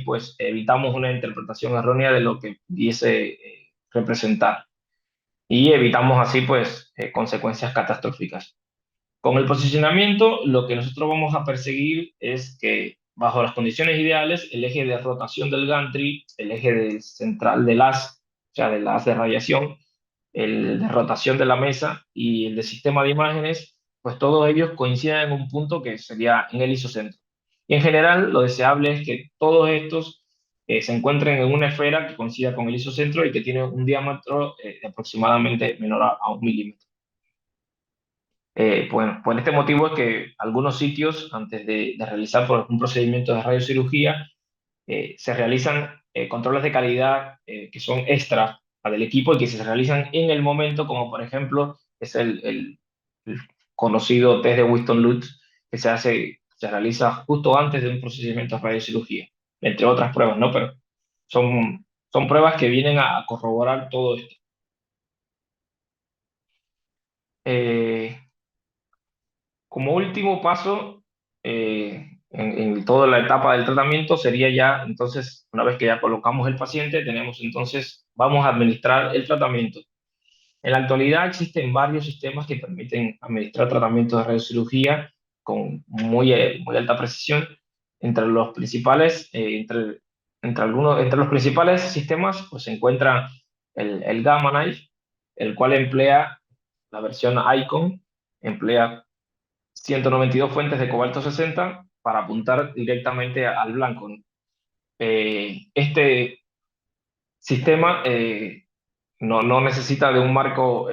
pues evitamos una interpretación errónea de lo que pudiese representar y evitamos así pues consecuencias catastróficas. Con el posicionamiento, lo que nosotros vamos a perseguir es que bajo las condiciones ideales, el eje de rotación del gantry, el eje central del haz, o sea, del haz de radiación, el de rotación de la mesa y el de sistema de imágenes, pues todos ellos coinciden en un punto que sería en el isocentro. Y en general, lo deseable es que todos estos se encuentren en una esfera que coincida con el isocentro y que tiene un diámetro de aproximadamente menor a 1 milímetro. Bueno, por este motivo es que algunos sitios, antes de realizar por un procedimiento de radiocirugía, se realizan controles de calidad que son extra del equipo y que se realizan en el momento, como por ejemplo es el conocido test de Whiston-Lutz, que se realiza justo antes de un procedimiento de radiocirugía, entre otras pruebas, ¿no? Pero son pruebas que vienen a corroborar todo esto. Eh, Como último paso, en toda la etapa del tratamiento sería ya, entonces, una vez que ya colocamos el paciente, vamos a administrar el tratamiento. En la actualidad existen varios sistemas que permiten administrar tratamientos de radiocirugía con muy alta precisión. Entre los principales, entre los principales sistemas, pues se encuentra el Gamma Knife, el cual emplea la versión Icon, emplea 192 fuentes de cobalto 60 para apuntar directamente al blanco. Este sistema no necesita de un marco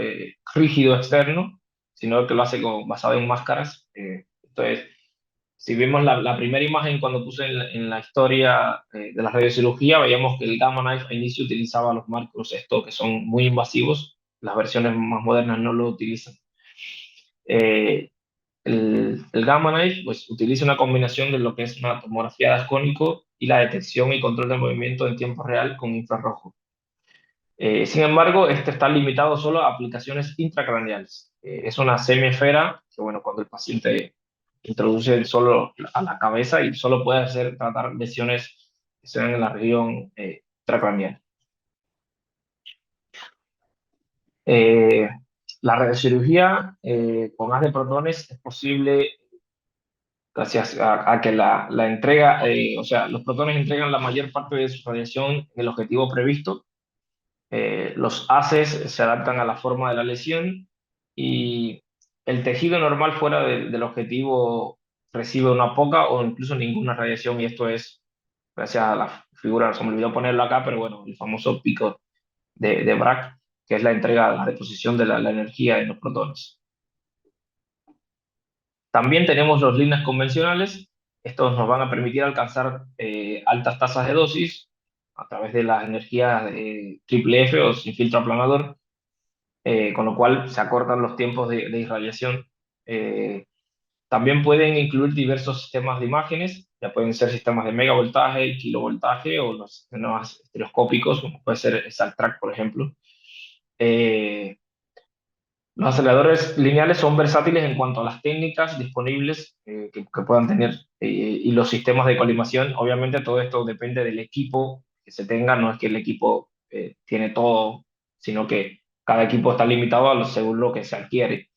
rígido externo, sino que lo hace basado en máscaras. Entonces, si vemos la primera imagen cuando puse en la historia de la radiocirugía, veíamos que el Gamma Knife a inicio utilizaba los marcos estos que son muy invasivos. Las versiones más modernas no lo utilizan. Eh, el Gamma Knife pues, utiliza una combinación de lo que es una tomografía de ascónico y la detección y control del movimiento en tiempo real con infrarrojo. Sin embargo, este está limitado solo a aplicaciones intracraneales. Es una semiesfera que, bueno, cuando el paciente introduce solo a la cabeza y solo puede tratar lesiones que se dan en la región intracraneal. Eh, la radiocirugía con haz de protones es posible gracias a que la entrega, o sea, los protones entregan la mayor parte de su radiación en el objetivo previsto. Los haces se adaptan a la forma de la lesión y el tejido normal fuera del objetivo recibe una poca o incluso ninguna radiación, y esto es gracias a la figura, se me olvidó ponerlo acá, pero bueno, el famoso pico de Bragg, que es la entrega, la deposición de la energía en los protones. También tenemos los líneas convencionales. Estos nos van a permitir alcanzar altas tasas de dosis a través de las energías triple F o sin filtro aplanador, con lo cual se acortan los tiempos de irradiación. Eh, También pueden incluir diversos sistemas de imágenes, ya pueden ser sistemas de megavoltaje, kilovoltaje o los sistemas estereoscópicos, como puede ser SALTRAC, por ejemplo. Eh, los aceleradores lineales son versátiles en cuanto a las técnicas disponibles que puedan tener y los sistemas de colimación. Obviamente todo esto depende del equipo que se tenga, no es que el equipo tiene todo, sino que cada equipo está limitado según lo que se adquiere.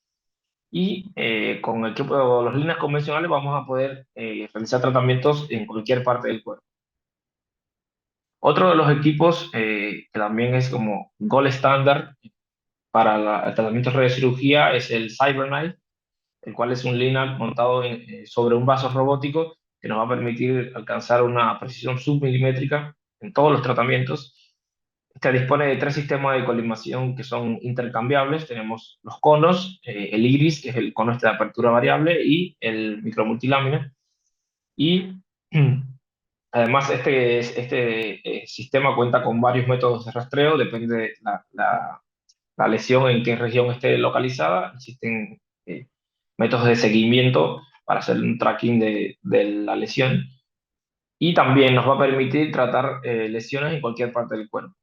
Y con el equipo de las líneas convencionales vamos a poder realizar tratamientos en cualquier parte del cuerpo. Otro de los equipos que también es como gold standard para el tratamiento de radiocirugía es el CyberKnife, el cual es un LINAC montado sobre un vaso robótico que nos va a permitir alcanzar una precisión submilimétrica en todos los tratamientos. Este dispone de tres sistemas de colimación que son intercambiables. Tenemos los conos, el iris, que es el cono este de apertura variable, y el micromultilámina. Y además este sistema cuenta con varios métodos de rastreo, depende de la lesión en qué región esté localizada. Existen métodos de seguimiento para hacer un tracking de la lesión, y también nos va a permitir tratar lesiones en cualquier parte del cuerpo.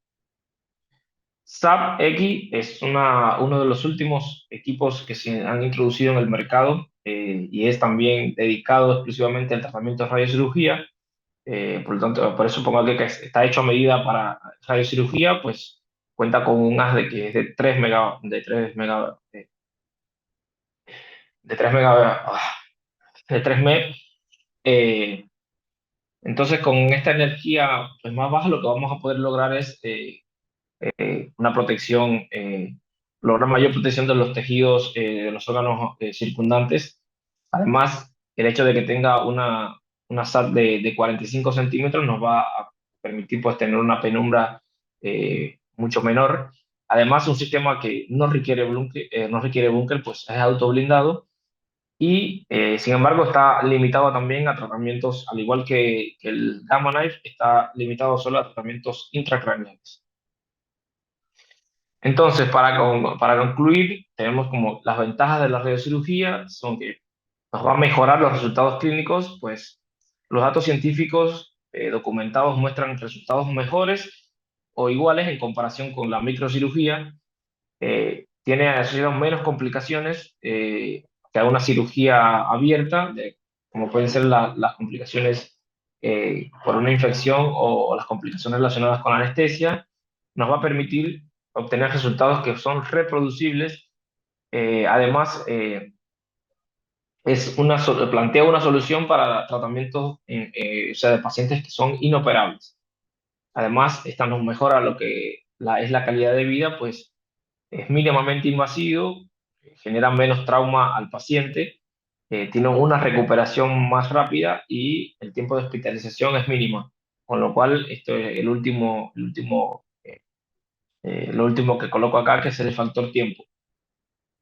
SAP-X es uno de los últimos equipos que se han introducido en el mercado y es también dedicado exclusivamente al tratamiento de radiocirugía. Por lo tanto, por eso pongo aquí que está hecho a medida para radiocirugía, pues cuenta con un haz que es de 3 mega, de 3 mega, de 3 MB. Eh, entonces, con esta energía pues, más baja, lo que vamos a poder lograr es una protección, lograr mayor protección de los tejidos, de los órganos circundantes. Además, el hecho de que tenga una SAT de 45 centímetros nos va a permitir pues, tener una penumbra mucho menor. Además, un sistema que no requiere búnker, pues es autoblindado y, sin embargo, está limitado también a tratamientos, al igual que el Gamma Knife, está limitado solo a tratamientos intracraneales. Entonces, para concluir, tenemos como las ventajas de la radiocirugía son que nos va a mejorar los resultados clínicos, pues los datos científicos documentados muestran resultados mejores o iguales en comparación con la microcirugía. Tiene asociadas menos complicaciones que a una cirugía abierta, como pueden ser las complicaciones por una infección o las complicaciones relacionadas con anestesia. Nos va a permitir obtener resultados que son reproducibles. Además, plantea una solución para tratamientos o sea, de pacientes que son inoperables. Además, esta nos mejora lo que es la calidad de vida, pues es mínimamente invasivo, generan menos trauma al paciente, tienen una recuperación más rápida y el tiempo de hospitalización es mínimo. Con lo cual, esto es lo último que coloco acá, que es el factor tiempo.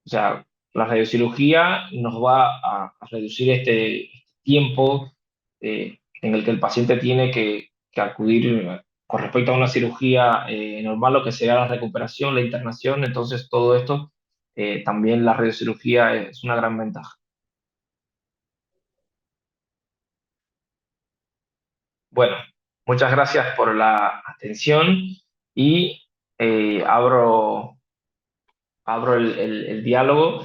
O sea, la radiocirugía nos va a reducir este tiempo en el que el paciente tiene que acudir con respecto a una cirugía normal, lo que sería la recuperación, la internación. Entonces, todo esto, también la radiocirugía es una gran ventaja. Bueno, muchas gracias por la atención y abro el diálogo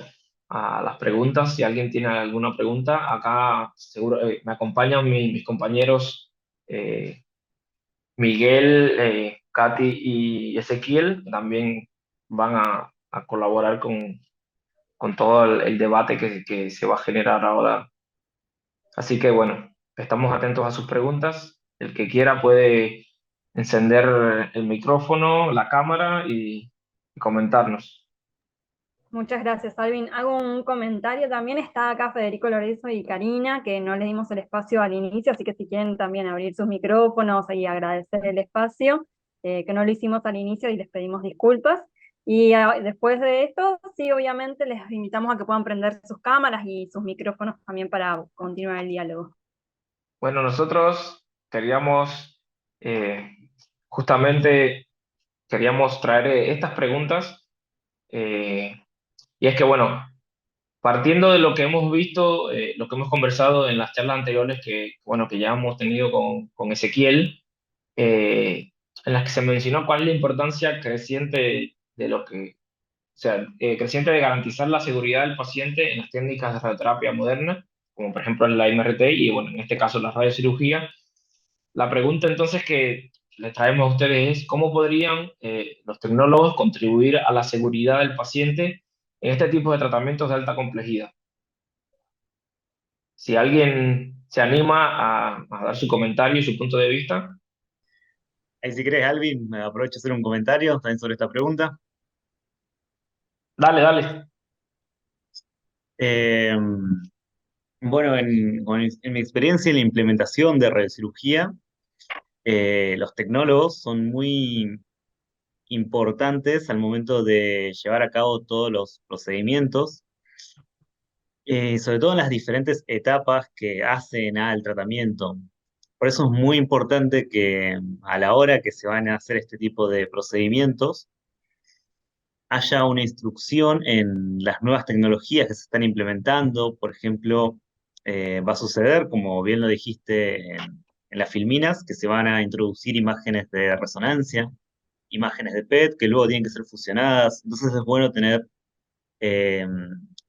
a las preguntas. Si alguien tiene alguna pregunta, acá seguro me acompañan mis compañeros eh, Miguel, Katy y Ezequiel. También van a colaborar con todo el debate que se va a generar ahora. Así que bueno, estamos atentos a sus preguntas. El que quiera puede encender el micrófono, la cámara y comentarnos. Muchas gracias, Alvin. Hago un comentario también. Está acá Federico Lorenzo y Karina, que no les dimos el espacio al inicio, así que si quieren también abrir sus micrófonos y agradecer el espacio, que no lo hicimos al inicio y les pedimos disculpas. Y después de esto, sí, obviamente les invitamos a que puedan prender sus cámaras y sus micrófonos también para continuar el diálogo. Bueno, nosotros queríamos, eh, justamente, queríamos traer estas preguntas, eh, y es que, bueno, partiendo de lo que hemos visto, lo que hemos conversado en las charlas anteriores bueno, que ya hemos tenido con Ezequiel, eh, en las que se mencionó cuál es la importancia creciente de lo que, o sea, creciente de garantizar la seguridad del paciente en las técnicas de radioterapia moderna, como por ejemplo en la MRT y, bueno, en este caso la radiocirugía. La pregunta entonces que les traemos a ustedes es, ¿cómo podrían los tecnólogos contribuir a la seguridad del paciente en este tipo de tratamientos de alta complejidad? Si alguien se anima a dar su comentario y su punto de vista, Ahí si querés, Alvin, me aprovecho a hacer un comentario también sobre esta pregunta. dale, dale. Eh, bueno, en mi experiencia en la implementación de radiocirugía, los tecnólogos son muy importantes al momento de llevar a cabo todos los procedimientos, sobre todo en las diferentes etapas que hacen al tratamiento. Por eso es muy importante que a la hora que se van a hacer este tipo de procedimientos, haya una instrucción en las nuevas tecnologías que se están implementando. Por ejemplo, va a suceder, como bien lo dijiste, en las filminas, que se van a introducir imágenes de resonancia, imágenes de PET, que luego tienen que ser fusionadas. Entonces es bueno tener eh,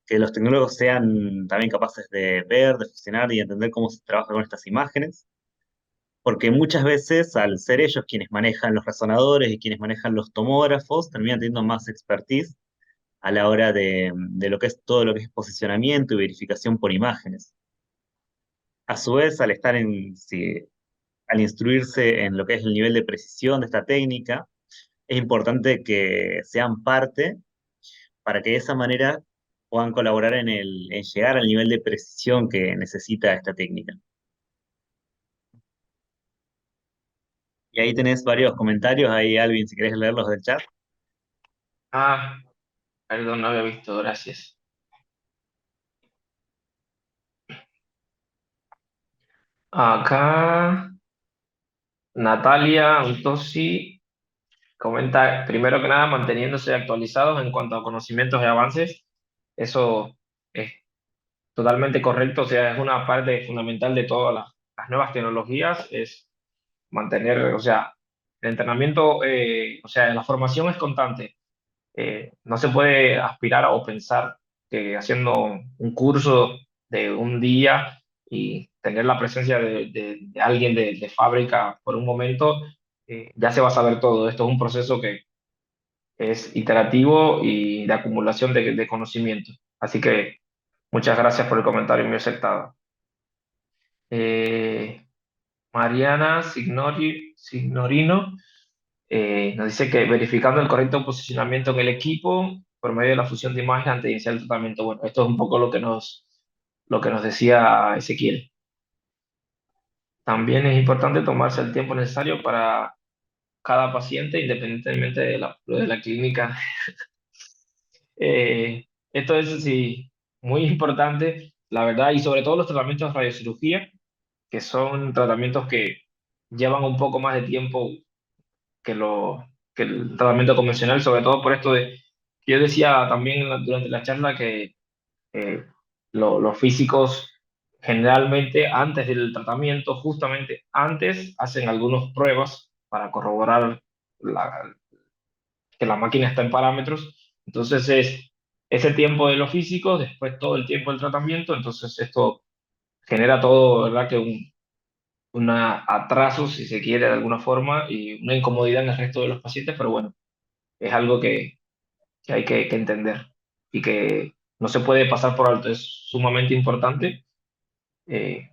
que los tecnólogos sean también capaces de ver, de fusionar y entender cómo se trabaja con estas imágenes. Porque muchas veces, al ser ellos quienes manejan los resonadores y quienes manejan los tomógrafos, terminan teniendo más expertise a la hora de lo que es todo lo que es posicionamiento y verificación por imágenes. A su vez, al instruirse en lo que es el nivel de precisión de esta técnica, es importante que sean parte para que de esa manera puedan colaborar en llegar al nivel de precisión que necesita esta técnica. Y ahí tenés varios comentarios, ahí Alvin, si querés leerlos del chat. Ah, perdón, no había visto, gracias. Acá Natalia Antosi comenta, primero que nada, manteniéndose actualizados en cuanto a conocimientos y avances. Eso es totalmente correcto, o sea, es una parte fundamental de todas las nuevas tecnologías, es mantener, o sea, el entrenamiento, o sea, la formación es constante. No se puede aspirar o pensar que haciendo un curso de un día y tener la presencia de alguien de fábrica por un momento, ya se va a saber todo. Esto es un proceso que es iterativo y de acumulación de conocimiento. Así que muchas gracias por el comentario muy acertado. Eh, Mariana Signorino nos dice que verificando el correcto posicionamiento en el equipo, por medio de la fusión de imagen antes de iniciar el tratamiento. Bueno, esto es un poco lo que nos decía Ezequiel. También es importante tomarse el tiempo necesario para cada paciente, independientemente de la clínica. Esto es sí, muy importante, la verdad, y sobre todo los tratamientos de radiocirugía, que son tratamientos que llevan un poco más de tiempo que, que el tratamiento convencional, sobre todo por esto de, yo decía también durante la charla que eh, los físicos generalmente antes del tratamiento, justamente antes, hacen algunas pruebas para corroborar que la máquina está en parámetros. Entonces es ese tiempo de los físicos, después todo el tiempo del tratamiento, entonces esto genera todo, ¿verdad? Que un atraso, si se quiere, de alguna forma, y una incomodidad en el resto de los pacientes, pero bueno, es algo que hay que entender y que no se puede pasar por alto, es sumamente importante. Eh,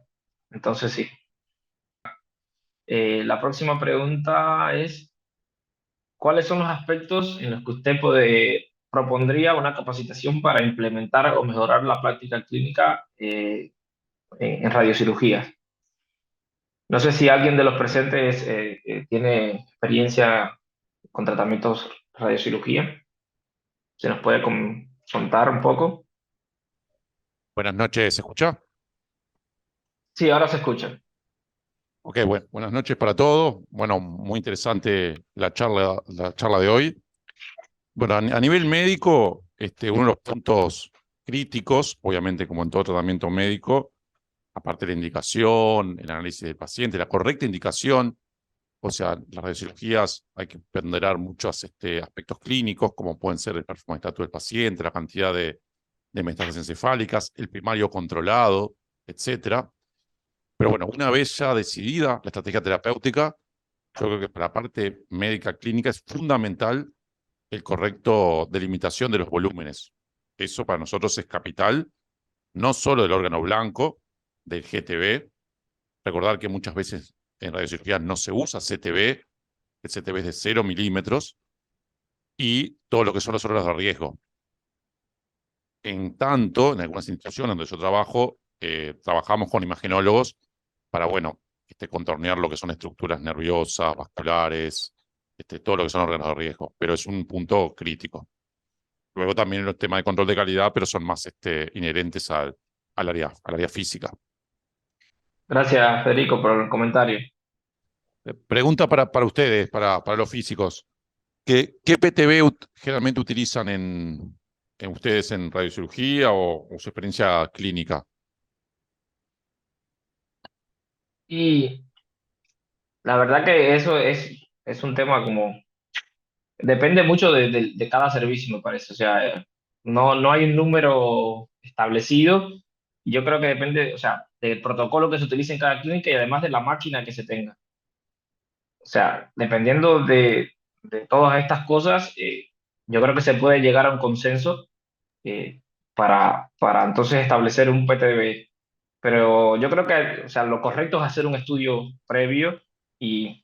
entonces, sí. La próxima pregunta es, ¿cuáles son los aspectos en los que usted propondría una capacitación para implementar o mejorar la práctica clínica en radiocirugía? No sé si alguien de los presentes tiene experiencia con tratamientos de radiocirugía. ¿Se nos puede contar un poco? Buenas noches, ¿se escucha? Sí, ahora se escucha. Ok, bueno, buenas noches para todos. Bueno, muy interesante la charla de hoy. Bueno, a nivel médico, uno de los puntos críticos, obviamente como en todo tratamiento médico, aparte de la indicación, el análisis del paciente, la correcta indicación, o sea, las radiocirugías hay que ponderar muchos aspectos clínicos, como pueden ser el perfume de estatus del paciente, la cantidad de metástasis encefálicas, el primario controlado, etcétera. Pero bueno, una vez ya decidida la estrategia terapéutica, yo creo que para la parte médica clínica es fundamental el correcto delimitación de los volúmenes. Eso para nosotros es capital, no solo del órgano blanco, del GTB. Recordar que muchas veces en radiocirugía no se usa CTB, el CTB es de 0 milímetros, y todo lo que son los órganos de riesgo. En tanto, en algunas instituciones donde yo trabajo, trabajamos con imagenólogos para, bueno, contornear lo que son estructuras nerviosas, vasculares, todo lo que son órganos de riesgo, pero es un punto crítico. Luego también los temas de control de calidad, pero son más inherentes al área física. Gracias, Federico, por el comentario. Pregunta para ustedes, para los físicos. ¿Qué PTB generalmente utilizan en ustedes en radiocirugía o su experiencia clínica? Y la verdad que eso es un tema como, depende mucho de cada servicio, me parece. O sea, no hay un número establecido. Yo creo que depende, o sea, del protocolo que se utilice en cada clínica y además de la máquina que se tenga. O sea, dependiendo de todas estas cosas, yo creo que se puede llegar a un consenso eh, para entonces establecer un PTB. Pero yo creo que, o sea, lo correcto es hacer un estudio previo y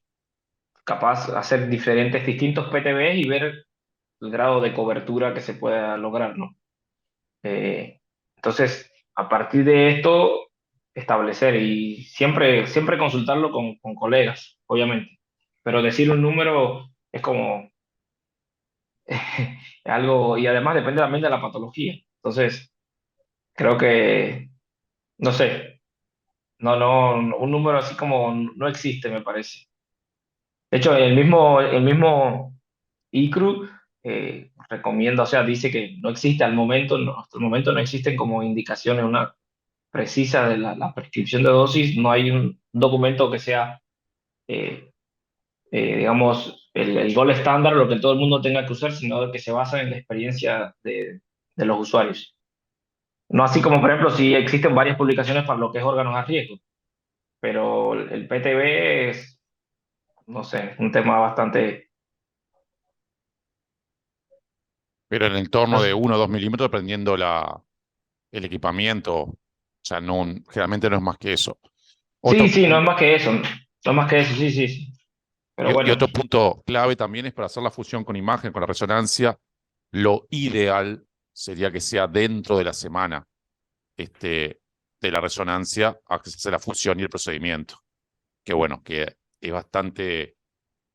capaz hacer distintos PTBs y ver el grado de cobertura que se pueda lograr, ¿no? Eh, entonces, a partir de esto, establecer y siempre consultarlo con colegas, obviamente. Pero decir un número es como algo, y además depende también de la patología. Entonces, creo que, no sé, un número así como no existe, me parece. De hecho, el mismo ICRU recomienda, o sea, dice que no existe al momento, hasta el momento no existen como indicaciones una precisa de la prescripción de dosis, no hay un documento que sea, eh, digamos, el gol estándar, lo que todo el mundo tenga que usar, sino que se basa en la experiencia de los usuarios. No así como, por ejemplo, si existen varias publicaciones para lo que es órganos a riesgo, pero el PTB es, no sé, un tema bastante... Pero en el no entorno de sé. 1 o 2 milímetros, dependiendo el equipamiento, o sea, generalmente no es más que eso. Sí, Otro, sí, no es más que eso, no es más que eso, sí, sí, sí. Pero y bueno, otro punto clave también es para hacer la fusión con imagen, con la resonancia, lo ideal sería que sea dentro de la semana de la resonancia a que se hace la fusión y el procedimiento. Que bueno, que es bastante,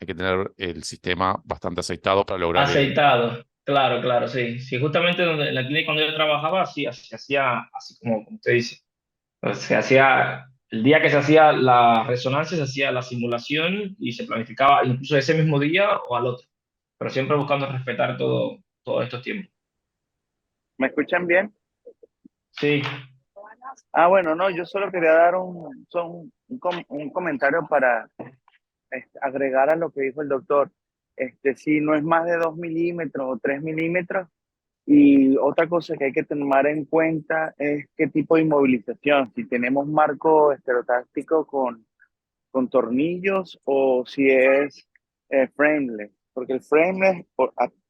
hay que tener el sistema bastante aceitado para lograr Aceitado, claro, claro, sí. Sí, justamente donde, en la clínica cuando yo trabajaba, sí, se hacía así como usted dice. Se hacía, el día que se hacía la resonancia, se hacía la simulación y se planificaba incluso ese mismo día o al otro, pero siempre buscando respetar todos estos tiempos. ¿Me escuchan bien? Sí, Ah, bueno, no, yo solo quería dar un comentario para agregar a lo que dijo el doctor. Si no es más de 2 milímetros o 3 milímetros, y otra cosa que hay que tomar en cuenta es qué tipo de inmovilización, si tenemos marco estereotáctico con tornillos o si es frameless, porque el frameless,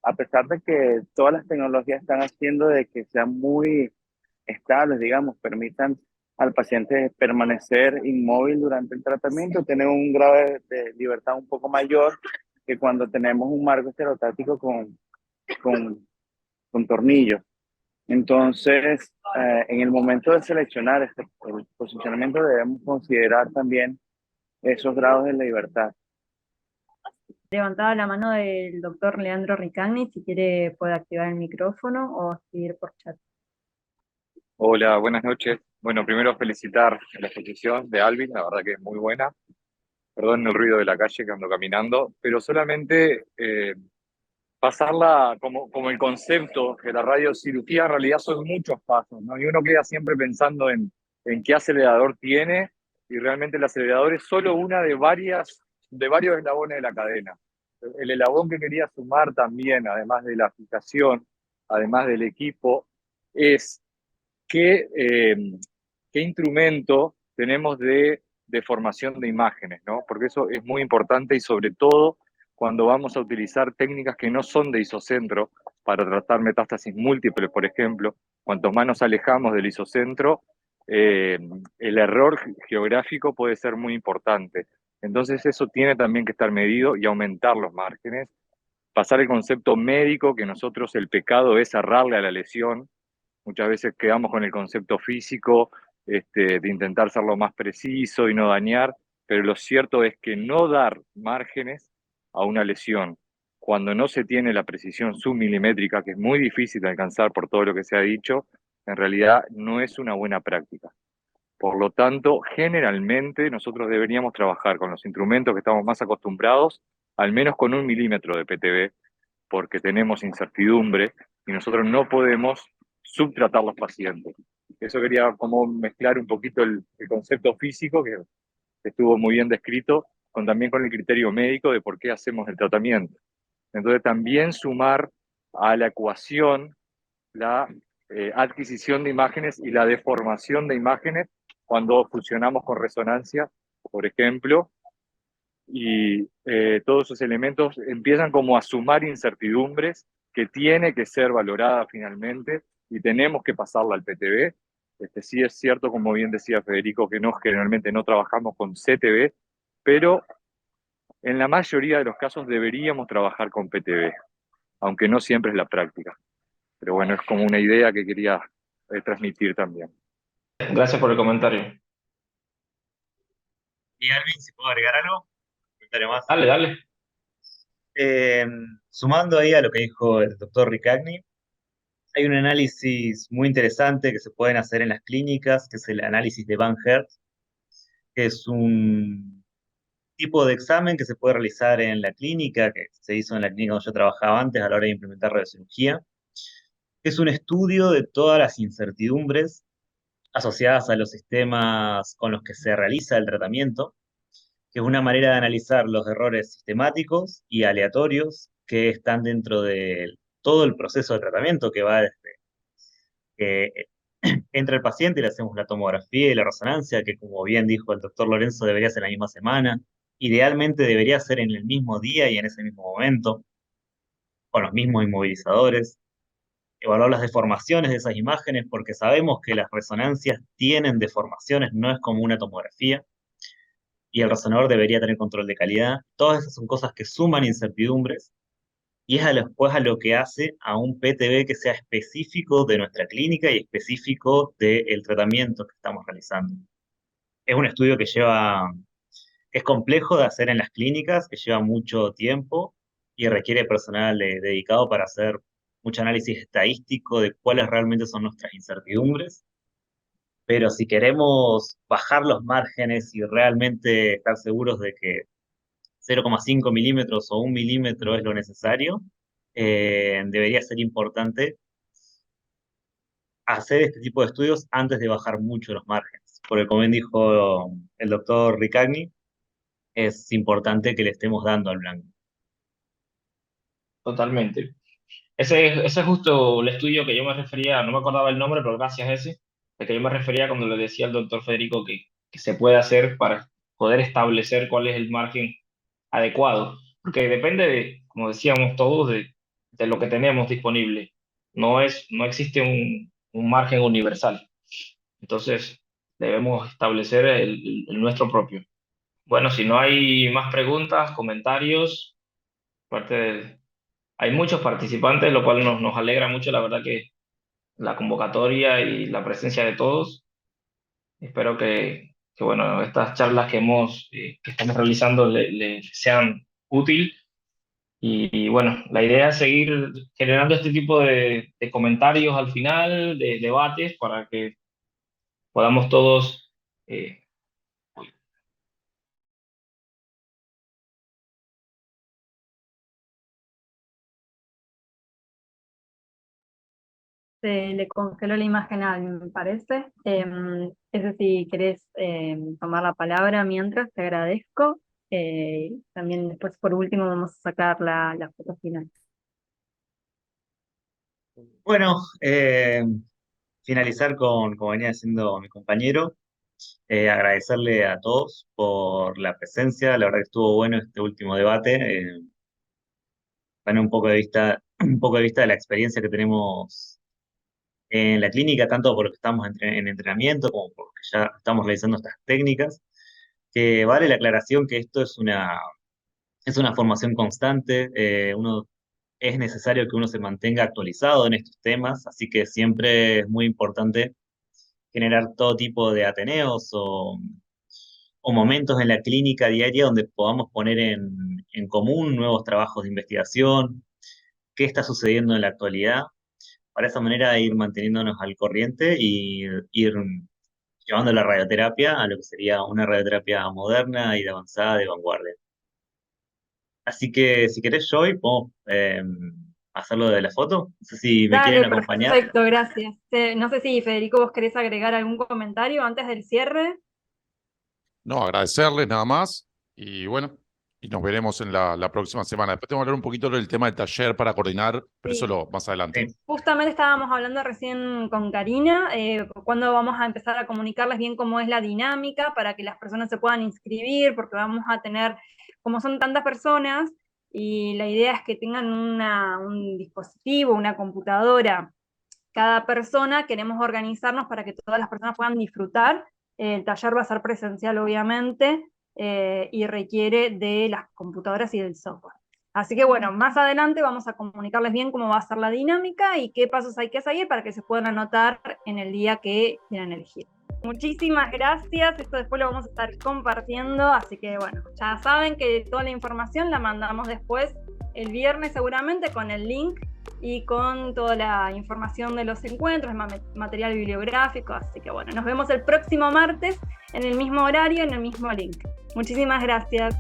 a pesar de que todas las tecnologías están haciendo de que sean muy estables, digamos, permitan al paciente permanecer inmóvil durante el tratamiento, tener un grado de libertad un poco mayor que cuando tenemos un marco estereotático con, con tornillos. Entonces, en el momento de seleccionar el posicionamiento debemos considerar también esos grados de libertad. Levantada la mano del doctor Leandro Ricagni, si quiere puede activar el micrófono o escribir por chat. Hola, buenas noches. Bueno, primero felicitar la exposición de Alvin, la verdad que es muy buena. Perdón el ruido de la calle que ando caminando, pero solamente pasarla como el concepto que la radiocirugía en realidad son muchos pasos, ¿no? Y uno queda siempre pensando en qué acelerador tiene, y realmente el acelerador es solo una de varios eslabones de la cadena. El eslabón que quería sumar también, además de la aplicación, además del equipo, es qué, qué instrumento tenemos de formación de imágenes, ¿no? Porque eso es muy importante y sobre todo cuando vamos a utilizar técnicas que no son de isocentro para tratar metástasis múltiples, por ejemplo, cuanto más nos alejamos del isocentro, el error geográfico puede ser muy importante. Entonces eso tiene también que estar medido y aumentar los márgenes, pasar el concepto médico, que nosotros el pecado es errarle a la lesión. Muchas veces quedamos con el concepto físico, de intentar ser lo más preciso y no dañar, pero lo cierto es que no dar márgenes a una lesión cuando no se tiene la precisión submilimétrica, que es muy difícil de alcanzar por todo lo que se ha dicho, en realidad no es una buena práctica. Por lo tanto, generalmente nosotros deberíamos trabajar con los instrumentos que estamos más acostumbrados, al menos con 1 milímetro de PTB, porque tenemos incertidumbre y nosotros no podemos subtratar los pacientes. Eso quería como mezclar un poquito el concepto físico, que estuvo muy bien descrito, también con el criterio médico de por qué hacemos el tratamiento. Entonces también sumar a la ecuación la adquisición de imágenes y la deformación de imágenes cuando fusionamos con resonancia, por ejemplo, y todos esos elementos empiezan como a sumar incertidumbres que tiene que ser valorada finalmente y tenemos que pasarla al PTB. Sí es cierto, como bien decía Federico, que no, generalmente no trabajamos con CTB, pero en la mayoría de los casos deberíamos trabajar con PTB, aunque no siempre es la práctica. Pero bueno, es como una idea que quería transmitir también. gracias por el comentario. Y Alvin, si puedo agregar algo, un comentario más. Dale, dale. Eh, Sumando ahí a lo que dijo el doctor Ricagni, hay un análisis muy interesante que se pueden hacer en las clínicas, que es el análisis de Van Hertz, que es un tipo de examen que se puede realizar en la clínica, que se hizo en la clínica donde yo trabajaba antes a la hora de implementar radiocirugía. Es un estudio de todas las incertidumbres asociadas a los sistemas con los que se realiza el tratamiento, que es una manera de analizar los errores sistemáticos y aleatorios que están dentro de todo el proceso de tratamiento, que va desde que entra el paciente y le hacemos la tomografía y la resonancia, que como bien dijo el doctor Lorenzo, debería ser la misma semana. Idealmente debería ser en el mismo día y en ese mismo momento, con los mismos inmovilizadores. Evaluar las deformaciones de esas imágenes, porque sabemos que las resonancias tienen deformaciones, no es como una tomografía, y el resonador debería tener control de calidad. Todas esas son cosas que suman incertidumbres y es después a lo que hace a un PTB que sea específico de nuestra clínica y específico del tratamiento que estamos realizando. Es un estudio que es complejo de hacer en las clínicas, que lleva mucho tiempo y requiere personal dedicado para hacer mucho análisis estadístico de cuáles realmente son nuestras incertidumbres. Pero si queremos bajar los márgenes y realmente estar seguros de que 0,5 milímetros o 1 milímetro es lo necesario, debería ser importante hacer este tipo de estudios antes de bajar mucho los márgenes. Porque como bien dijo el doctor Ricagni, es importante que le estemos dando al blanco. Totalmente. Ese es justo el estudio que yo me refería, no me acordaba el nombre, pero gracias a ese, de que yo me refería cuando le decía al doctor Federico que se puede hacer para poder establecer cuál es el margen adecuado. Porque depende de, como decíamos todos, de lo que tenemos disponible. No existe un margen universal. Entonces, debemos establecer el nuestro propio. Bueno, si no hay más preguntas, comentarios, hay muchos participantes, lo cual nos alegra mucho, la verdad que la convocatoria y la presencia de todos. Espero bueno, estas charlas que estamos realizando le sean útil y, bueno, la idea es seguir generando este tipo de comentarios al final, de debates, para que podamos todos Se le congeló la imagen a alguien, me parece. Ese si querés tomar la palabra mientras, te agradezco. También después, por último, vamos a sacar la foto final. Bueno, finalizar como venía haciendo mi compañero, agradecerle a todos por la presencia, la verdad que estuvo bueno este último debate, un poco de vista, un poco de vista de la experiencia que tenemos en la clínica, tanto porque estamos en entrenamiento como porque ya estamos realizando estas técnicas, que vale la aclaración que esto es una formación constante, es necesario que uno se mantenga actualizado en estos temas, así que siempre es muy importante generar todo tipo de ateneos o momentos en la clínica diaria donde podamos poner en común nuevos trabajos de investigación, qué está sucediendo en la actualidad, para esa manera ir manteniéndonos al corriente y ir llevando la radioterapia a lo que sería una radioterapia moderna y de avanzada, de vanguardia. Así que si querés, Joy, podemos hacerlo de la foto. No sé si me quieren Dale, acompañar. perfecto, gracias. No sé si Federico, vos querés agregar algún comentario antes del cierre. No, agradecerles nada más y bueno, y nos veremos en la próxima semana. Después tengo que hablar un poquito del tema del taller para coordinar, pero Sí. eso más adelante. Sí. Justamente estábamos hablando recién con Karina, cuándo vamos a empezar a comunicarles bien cómo es la dinámica para que las personas se puedan inscribir, porque vamos a tener, como son tantas personas, y la idea es que tengan un dispositivo, una computadora, cada persona, queremos organizarnos para que todas las personas puedan disfrutar. El taller va a ser presencial, obviamente, y requiere de las computadoras y del software. Así que bueno, más adelante vamos a comunicarles bien cómo va a ser la dinámica y qué pasos hay que seguir para que se puedan anotar en el día que quieran elegir. Muchísimas gracias, esto después lo vamos a estar compartiendo, así que bueno, ya saben que toda la información la mandamos después el viernes seguramente con el link y con toda la información de los encuentros, material bibliográfico, así que bueno, nos vemos el próximo martes en el mismo horario, en el mismo link. Muchísimas gracias.